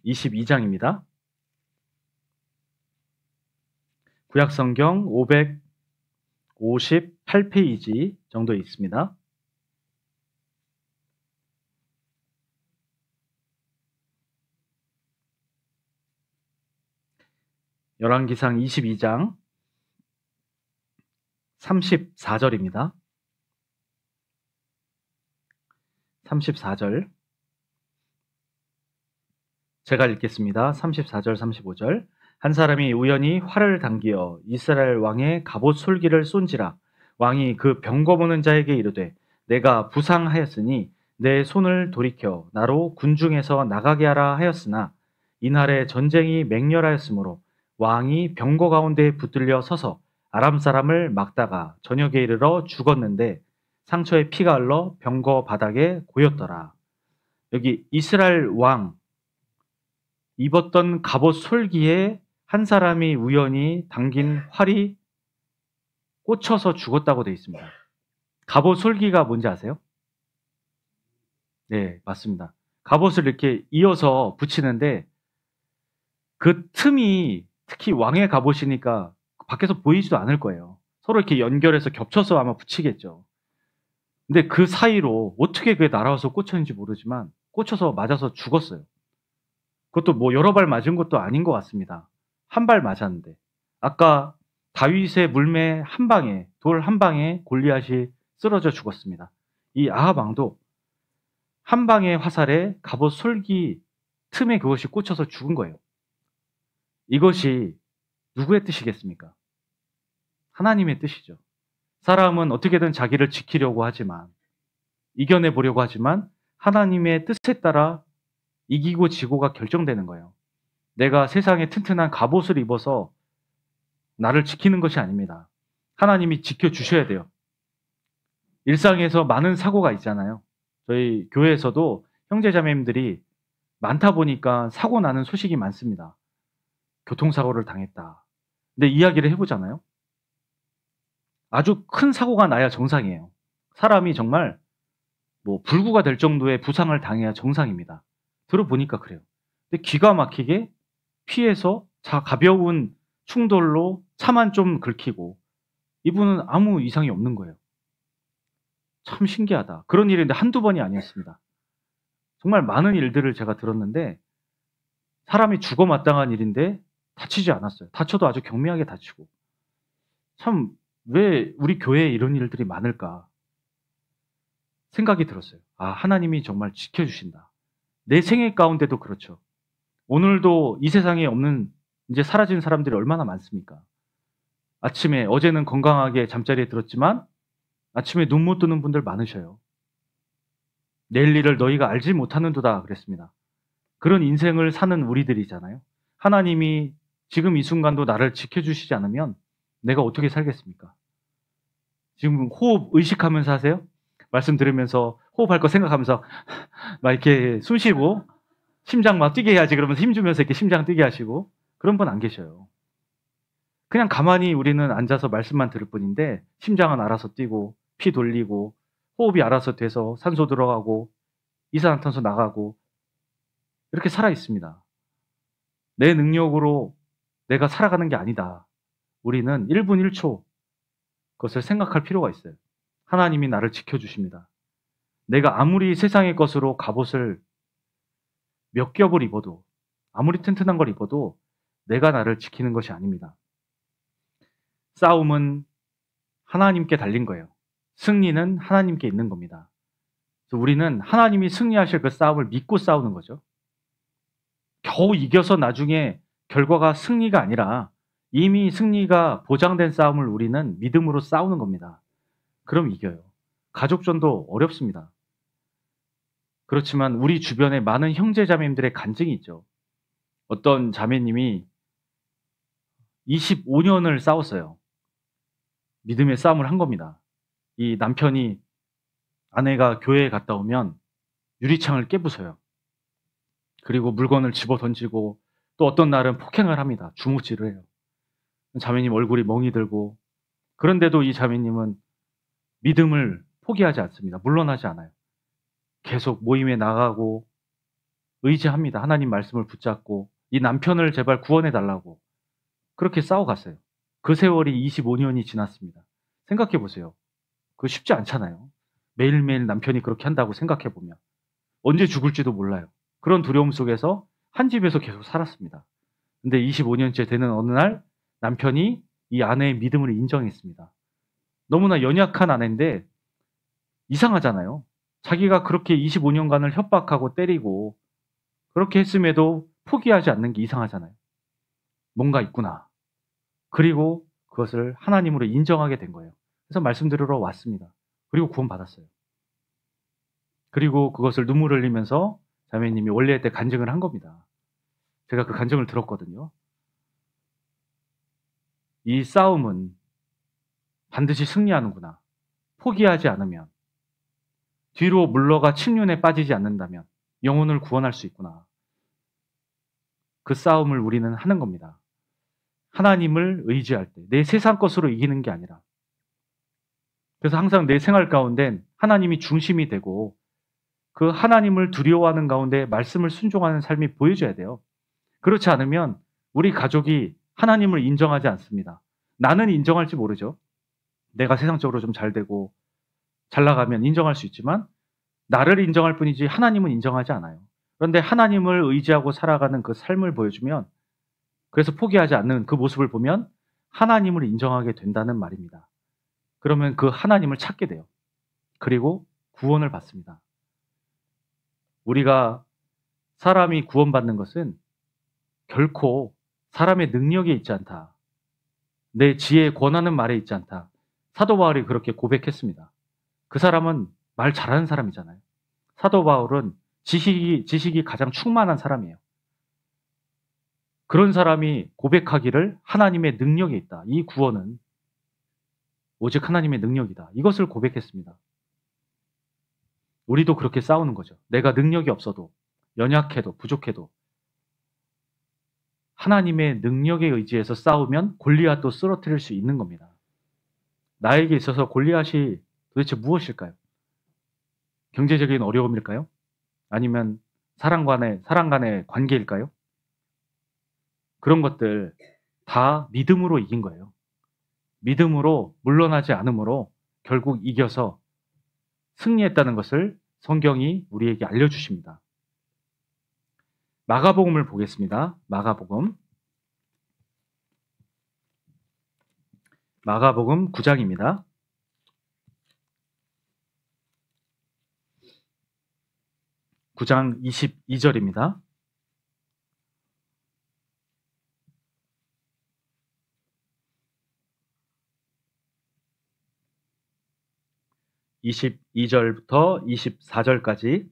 22장입니다. 구약성경 558페이지 정도 있습니다. 열왕기상 22장 34절입니다. 34절. 제가 읽겠습니다. 34절, 35절. 한 사람이 우연히 활을 당기어 이스라엘 왕의 갑옷 솔기를 쏜지라. 왕이 그 병거 보는 자에게 이르되 내가 부상하였으니 내 손을 돌이켜 나로 군중에서 나가게 하라 하였으나 이날에 전쟁이 맹렬하였으므로 왕이 병거 가운데 붙들려 서서 아람 사람을 막다가 저녁에 이르러 죽었는데 상처에 피가 흘러 병거 바닥에 고였더라. 여기 이스라엘 왕 입었던 갑옷 솔기에 한 사람이 우연히 당긴 활이 꽂혀서 죽었다고 되어 있습니다. 갑옷 솔기가 뭔지 아세요? 네, 맞습니다. 갑옷을 이렇게 이어서 붙이는데 그 틈이 특히 왕의 갑옷이니까 밖에서 보이지도 않을 거예요. 서로 이렇게 연결해서 겹쳐서 아마 붙이겠죠. 근데 그 사이로 어떻게 그게 날아와서 꽂혔는지 모르지만 꽂혀서 맞아서 죽었어요. 그것도 뭐 여러 발 맞은 것도 아닌 것 같습니다. 한 발 맞았는데. 아까 다윗의 물매 한 방에, 돌 한 방에 골리앗이 쓰러져 죽었습니다. 이 아합 왕도 한 방의 화살에 갑옷 솔기 틈에 그것이 꽂혀서 죽은 거예요. 이것이 누구의 뜻이겠습니까? 하나님의 뜻이죠. 사람은 어떻게든 자기를 지키려고 하지만, 이겨내 보려고 하지만 하나님의 뜻에 따라 이기고 지고가 결정되는 거예요. 내가 세상에 튼튼한 갑옷을 입어서 나를 지키는 것이 아닙니다. 하나님이 지켜주셔야 돼요. 일상에서 많은 사고가 있잖아요. 저희 교회에서도 형제자매님들이 많다 보니까 사고 나는 소식이 많습니다. 교통사고를 당했다. 근데 이야기를 해보잖아요. 아주 큰 사고가 나야 정상이에요. 사람이 정말 뭐 불구가 될 정도의 부상을 당해야 정상입니다. 들어보니까 그래요. 근데 기가 막히게 피해서 가벼운 충돌로 차만 좀 긁히고 이분은 아무 이상이 없는 거예요. 참 신기하다. 그런 일인데 한두 번이 아니었습니다. 정말 많은 일들을 제가 들었는데 사람이 죽어 마땅한 일인데 다치지 않았어요. 다쳐도 아주 경미하게 다치고. 참 왜 우리 교회에 이런 일들이 많을까 생각이 들었어요. 아, 하나님이 정말 지켜주신다. 내 생애 가운데도 그렇죠. 오늘도 이 세상에 없는 이제 사라진 사람들이 얼마나 많습니까? 아침에 어제는 건강하게 잠자리에 들었지만 아침에 눈 못 뜨는 분들 많으셔요. 내일 일을 너희가 알지 못하는도다 그랬습니다. 그런 인생을 사는 우리들이잖아요. 하나님이 지금 이 순간도 나를 지켜주시지 않으면 내가 어떻게 살겠습니까? 지금 호흡 의식하면서 하세요? 말씀 들으면서 호흡할 거 생각하면서 막 이렇게 숨 쉬고 심장 막 뛰게 해야지 그러면서 힘 주면서 이렇게 심장 뛰게 하시고 그런 분 안 계셔요. 그냥 가만히 우리는 앉아서 말씀만 들을 뿐인데 심장은 알아서 뛰고 피 돌리고 호흡이 알아서 돼서 산소 들어가고 이산화탄소 나가고 이렇게 살아 있습니다. 내 능력으로 내가 살아가는 게 아니다. 우리는 1분 1초 그것을 생각할 필요가 있어요. 하나님이 나를 지켜주십니다. 내가 아무리 세상의 것으로 갑옷을 몇 겹을 입어도 아무리 튼튼한 걸 입어도 내가 나를 지키는 것이 아닙니다. 싸움은 하나님께 달린 거예요. 승리는 하나님께 있는 겁니다. 그래서 우리는 하나님이 승리하실 그 싸움을 믿고 싸우는 거죠. 겨우 이겨서 나중에 결과가 승리가 아니라 이미 승리가 보장된 싸움을 우리는 믿음으로 싸우는 겁니다. 그럼 이겨요. 가족전도 어렵습니다. 그렇지만 우리 주변에 많은 형제자매님들의 간증이 있죠. 어떤 자매님이 25년을 싸웠어요. 믿음의 싸움을 한 겁니다. 이 남편이 아내가 교회에 갔다 오면 유리창을 깨부숴요. 그리고 물건을 집어 던지고 또 어떤 날은 폭행을 합니다. 주먹질을 해요. 자매님 얼굴이 멍이 들고 그런데도 이 자매님은 믿음을 포기하지 않습니다. 물러나지 않아요. 계속 모임에 나가고 의지합니다. 하나님 말씀을 붙잡고 이 남편을 제발 구원해 달라고 그렇게 싸워갔어요. 그 세월이 25년이 지났습니다. 생각해 보세요. 그거 쉽지 않잖아요. 매일매일 남편이 그렇게 한다고 생각해 보면 언제 죽을지도 몰라요. 그런 두려움 속에서 한 집에서 계속 살았습니다. 근데 25년째 되는 어느 날 남편이 이 아내의 믿음을 인정했습니다. 너무나 연약한 아내인데 이상하잖아요. 자기가 그렇게 25년간을 협박하고 때리고 그렇게 했음에도 포기하지 않는 게 이상하잖아요. 뭔가 있구나. 그리고 그것을 하나님으로 인정하게 된 거예요. 그래서 말씀드리러 왔습니다. 그리고 구원받았어요. 그리고 그것을 눈물 흘리면서 자매님이 원래 때 간증을 한 겁니다. 제가 그 간증을 들었거든요. 이 싸움은 반드시 승리하는구나. 포기하지 않으면, 뒤로 물러가 침륜에 빠지지 않는다면 영혼을 구원할 수 있구나. 그 싸움을 우리는 하는 겁니다. 하나님을 의지할 때, 내 세상 것으로 이기는 게 아니라. 그래서 항상 내 생활 가운데 하나님이 중심이 되고 그 하나님을 두려워하는 가운데 말씀을 순종하는 삶이 보여줘야 돼요. 그렇지 않으면 우리 가족이 하나님을 인정하지 않습니다. 나는 인정할지 모르죠. 내가 세상적으로 좀 잘 되고 잘 나가면 인정할 수 있지만 나를 인정할 뿐이지 하나님은 인정하지 않아요. 그런데 하나님을 의지하고 살아가는 그 삶을 보여주면, 그래서 포기하지 않는 그 모습을 보면 하나님을 인정하게 된다는 말입니다. 그러면 그 하나님을 찾게 돼요. 그리고 구원을 받습니다. 우리가 사람이 구원받는 것은 결코 사람의 능력에 있지 않다. 내 지혜에 권하는 말에 있지 않다. 사도 바울이 그렇게 고백했습니다. 그 사람은 말 잘하는 사람이잖아요. 사도 바울은 지식이 가장 충만한 사람이에요. 그런 사람이 고백하기를 하나님의 능력에 있다. 이 구원은 오직 하나님의 능력이다. 이것을 고백했습니다. 우리도 그렇게 싸우는 거죠. 내가 능력이 없어도, 연약해도, 부족해도 하나님의 능력에 의지해서 싸우면 골리앗도 쓰러뜨릴 수 있는 겁니다. 나에게 있어서 골리앗이 도대체 무엇일까요? 경제적인 어려움일까요? 아니면 사랑 간의 관계일까요? 그런 것들 다 믿음으로 이긴 거예요. 믿음으로 물러나지 않으므로 결국 이겨서 승리했다는 것을 성경이 우리에게 알려주십니다. 마가복음을 보겠습니다. 마가복음 9장입니다. 9장 22절입니다. 22절부터 24절까지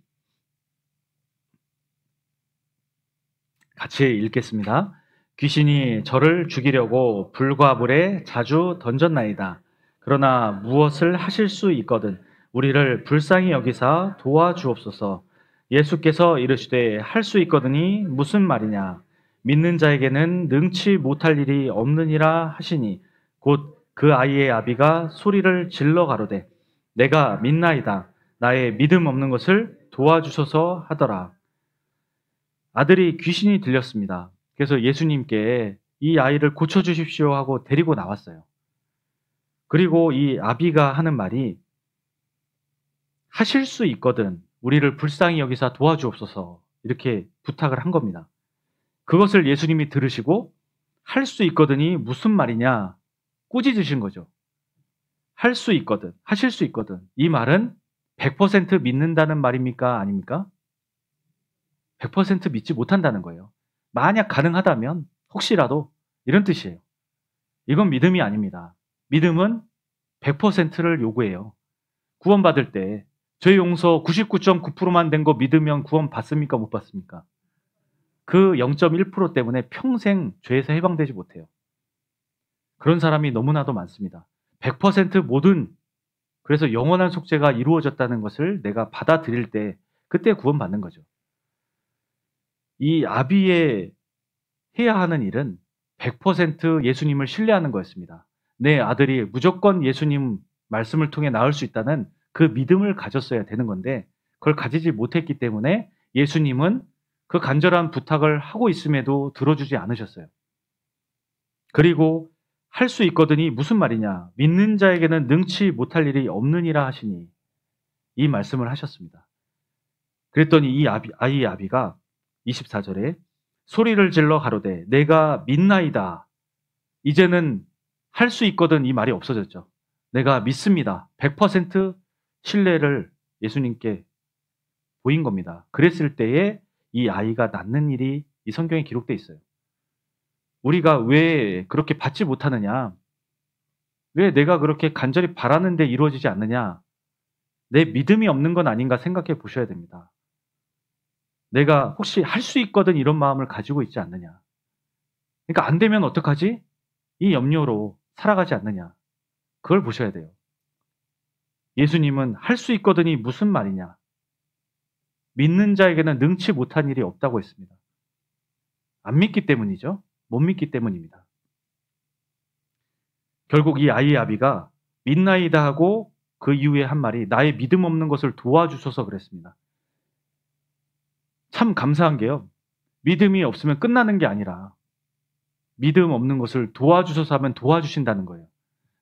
같이 읽겠습니다. 귀신이 저를 죽이려고 불과 물에 자주 던졌나이다. 그러나 무엇을 하실 수 있거든 우리를 불쌍히 여기사 도와주옵소서. 예수께서 이르시되 할 수 있거든이 무슨 말이냐. 믿는 자에게는 능치 못할 일이 없느니라 하시니 곧 그 아이의 아비가 소리를 질러 가로되 내가 믿나이다. 나의 믿음 없는 것을 도와주소서 하더라. 아들이 귀신이 들렸습니다. 그래서 예수님께 이 아이를 고쳐주십시오 하고 데리고 나왔어요. 그리고 이 아비가 하는 말이 하실 수 있거든 우리를 불쌍히 여기사 도와주옵소서 이렇게 부탁을 한 겁니다. 그것을 예수님이 들으시고 할 수 있거든이 무슨 말이냐 꾸짖으신 거죠. 할 수 있거든, 하실 수 있거든. 이 말은 100% 믿는다는 말입니까? 아닙니까? 100% 믿지 못한다는 거예요. 만약 가능하다면 혹시라도 이런 뜻이에요. 이건 믿음이 아닙니다. 믿음은 100%를 요구해요. 구원받을 때 죄 용서 99.9%만 된 거 믿으면 구원 받습니까? 못 받습니까? 그 0.1% 때문에 평생 죄에서 해방되지 못해요. 그런 사람이 너무나도 많습니다. 100% 모든, 그래서 영원한 속죄가 이루어졌다는 것을 내가 받아들일 때 그때 구원받는 거죠. 이 아비의 해야 하는 일은 100% 예수님을 신뢰하는 거였습니다. 내 아들이 무조건 예수님 말씀을 통해 나을 수 있다는 그 믿음을 가졌어야 되는 건데 그걸 가지지 못했기 때문에 예수님은 그 간절한 부탁을 하고 있음에도 들어주지 않으셨어요. 그리고 할 수 있거든이 무슨 말이냐. 믿는 자에게는 능치 못할 일이 없느니라 하시니 이 말씀을 하셨습니다. 그랬더니 이 아이의 아비가 24절에 소리를 질러 가로되 내가 믿나이다. 이제는 할 수 있거든 이 말이 없어졌죠. 내가 믿습니다. 100% 신뢰를 예수님께 보인 겁니다. 그랬을 때에 이 아이가 낳는 일이 이 성경에 기록되어 있어요. 우리가 왜 그렇게 받지 못하느냐? 왜 내가 그렇게 간절히 바라는데 이루어지지 않느냐? 내 믿음이 없는 건 아닌가 생각해 보셔야 됩니다. 내가 혹시 할 수 있거든 이런 마음을 가지고 있지 않느냐? 그러니까 안 되면 어떡하지? 이 염려로 살아가지 않느냐? 그걸 보셔야 돼요. 예수님은 할 수 있거든이 무슨 말이냐? 믿는 자에게는 능치 못한 일이 없다고 했습니다. 안 믿기 때문이죠. 못 믿기 때문입니다. 결국 이 아이의 아비가 믿나이다 하고 그 이후에 한 말이 나의 믿음 없는 것을 도와주소서 그랬습니다. 참 감사한 게요. 믿음이 없으면 끝나는 게 아니라 믿음 없는 것을 도와주소서 하면 도와주신다는 거예요.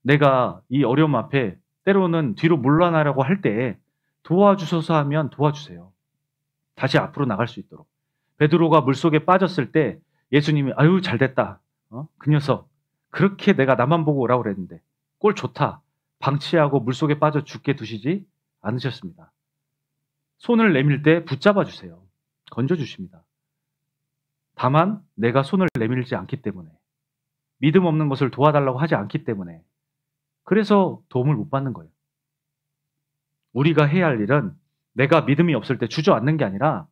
내가 이 어려움 앞에 때로는 뒤로 물러나려고 할 때 도와주소서 하면 도와주세요. 다시 앞으로 나갈 수 있도록. 베드로가 물속에 빠졌을 때 예수님이 아유 잘됐다. 그 녀석 그렇게 내가 나만 보고 오라고 그랬는데 꼴 좋다. 방치하고 물속에 빠져 죽게 두시지 않으셨습니다. 손을 내밀 때 붙잡아 주세요. 건져주십니다. 다만 내가 손을 내밀지 않기 때문에 믿음 없는 것을 도와달라고 하지 않기 때문에 그래서 도움을 못 받는 거예요. 우리가 해야 할 일은 내가 믿음이 없을 때 주저앉는 게 아니라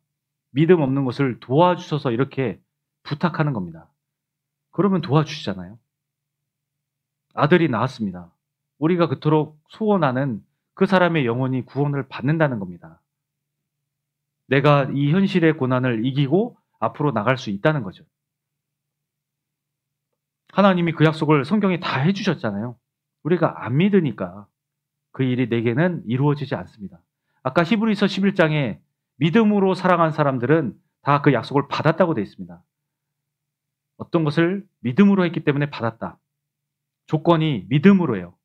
믿음 없는 것을 도와주셔서 이렇게 부탁하는 겁니다. 그러면 도와주시잖아요. 아들이 나왔습니다. 우리가 그토록 소원하는 그 사람의 영혼이 구원을 받는다는 겁니다. 내가 이 현실의 고난을 이기고 앞으로 나갈 수 있다는 거죠. 하나님이 그 약속을 성경에 다 해주셨잖아요. 우리가 안 믿으니까 그 일이 내게는 이루어지지 않습니다. 아까 히브리서 11장에 믿음으로 사랑한 사람들은 다 그 약속을 받았다고 되어 있습니다. 어떤 것을 믿음으로 했기 때문에 받았다. 조건이 믿음으로예요.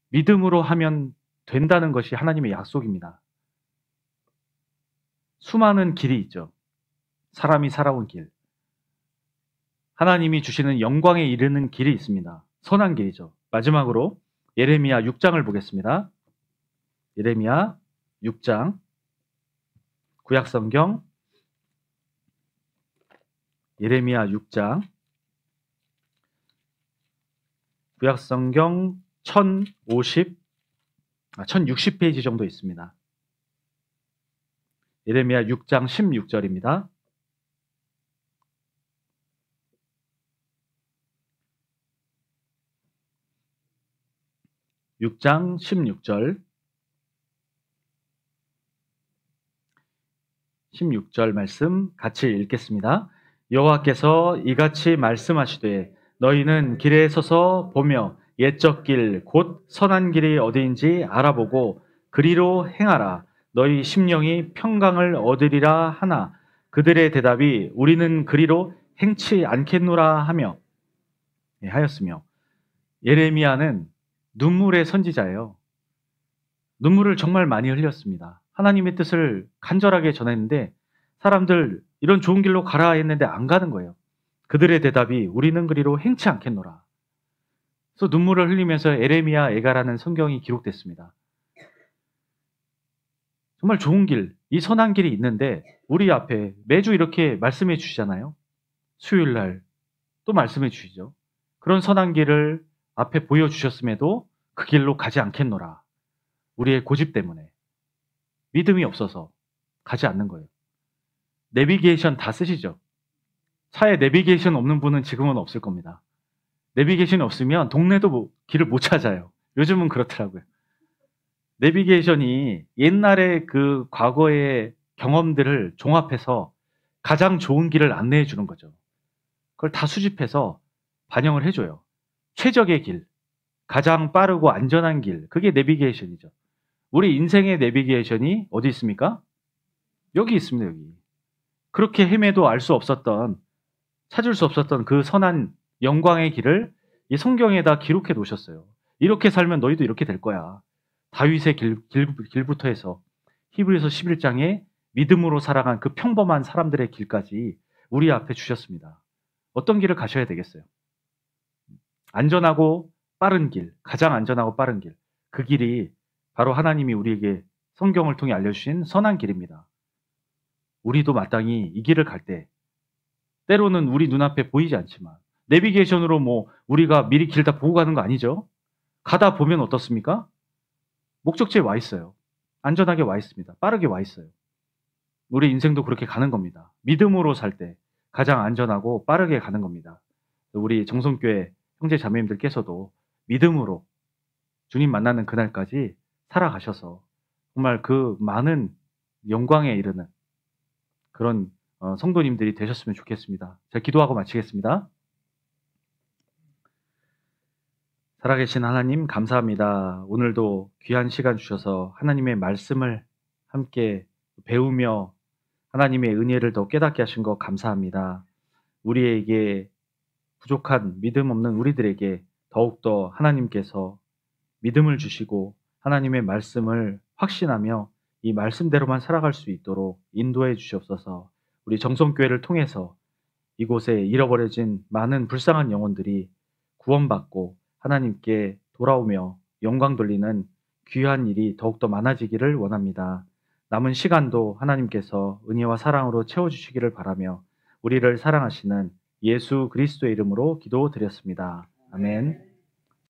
믿음으로 하면 된다는 것이 하나님의 약속입니다. 수많은 길이 있죠. 사람이 살아온 길. 하나님이 주시는 영광에 이르는 길이 있습니다. 선한 길이죠. 마지막으로 예레미야 6장을 보겠습니다. 예레미야 6장 구약성경 예레미야 6장 구약성경 1060페이지 정도 있습니다. 예레미야 6장 16절입니다. (6장 16절) 16절 말씀 같이 읽겠습니다. 여호와께서 이같이 말씀하시되 너희는 길에 서서 보며 옛적 길 곧 선한 길이 어디인지 알아보고 그리로 행하라. 너희 심령이 평강을 얻으리라 하나 그들의 대답이 우리는 그리로 행치 않겠노라 하였으며 예레미야는 눈물의 선지자예요. 눈물을 정말 많이 흘렸습니다. 하나님의 뜻을 간절하게 전했는데 사람들 이런 좋은 길로 가라 했는데 안 가는 거예요. 그들의 대답이 우리는 그리로 행치 않겠노라. 그래서 눈물을 흘리면서 예레미야 애가라는 성경이 기록됐습니다. 정말 좋은 길, 이 선한 길이 있는데 우리 앞에 매주 이렇게 말씀해 주시잖아요. 수요일 날 또 말씀해 주시죠. 그런 선한 길을 앞에 보여주셨음에도 그 길로 가지 않겠노라. 우리의 고집 때문에 믿음이 없어서 가지 않는 거예요. 내비게이션 다 쓰시죠? 차에 내비게이션 없는 분은 지금은 없을 겁니다. 내비게이션이 없으면 동네도 길을 못 찾아요. 요즘은 그렇더라고요. 내비게이션이 옛날에 그 과거의 경험들을 종합해서 가장 좋은 길을 안내해 주는 거죠. 그걸 다 수집해서 반영을 해줘요. 최적의 길, 가장 빠르고 안전한 길, 그게 내비게이션이죠. 우리 인생의 내비게이션이 어디 있습니까? 여기 있습니다. 여기. 그렇게 헤매도 알 수 없었던, 찾을 수 없었던 그 선한 영광의 길을 이 성경에다 기록해 놓으셨어요. 이렇게 살면 너희도 이렇게 될 거야. 다윗의 길부터 해서 히브리서 11장에 믿음으로 살아간 그 평범한 사람들의 길까지 우리 앞에 주셨습니다. 어떤 길을 가셔야 되겠어요? 안전하고 빠른 길, 가장 안전하고 빠른 길, 그 길이 바로 하나님이 우리에게 성경을 통해 알려주신 선한 길입니다. 우리도 마땅히 이 길을 갈 때, 때로는 우리 눈앞에 보이지 않지만, 내비게이션으로 뭐 우리가 미리 길 다 보고 가는 거 아니죠? 가다 보면 어떻습니까? 목적지에 와 있어요. 안전하게 와 있습니다. 빠르게 와 있어요. 우리 인생도 그렇게 가는 겁니다. 믿음으로 살 때 가장 안전하고 빠르게 가는 겁니다. 우리 정성교회 형제 자매님들께서도 믿음으로 주님 만나는 그날까지 살아가셔서 정말 그 많은 영광에 이르는 그런 성도님들이 되셨으면 좋겠습니다. 제가 기도하고 마치겠습니다. 살아계신 하나님 감사합니다. 오늘도 귀한 시간 주셔서 하나님의 말씀을 함께 배우며 하나님의 은혜를 더 깨닫게 하신 것 감사합니다. 우리에게 부족한 믿음 없는 우리들에게 더욱더 하나님께서 믿음을 주시고 하나님의 말씀을 확신하며 이 말씀대로만 살아갈 수 있도록 인도해 주시옵소서. 우리 정성교회를 통해서 이곳에 잃어버려진 많은 불쌍한 영혼들이 구원받고 하나님께 돌아오며 영광 돌리는 귀한 일이 더욱더 많아지기를 원합니다. 남은 시간도 하나님께서 은혜와 사랑으로 채워주시기를 바라며 우리를 사랑하시는 예수 그리스도의 이름으로 기도드렸습니다. 아멘.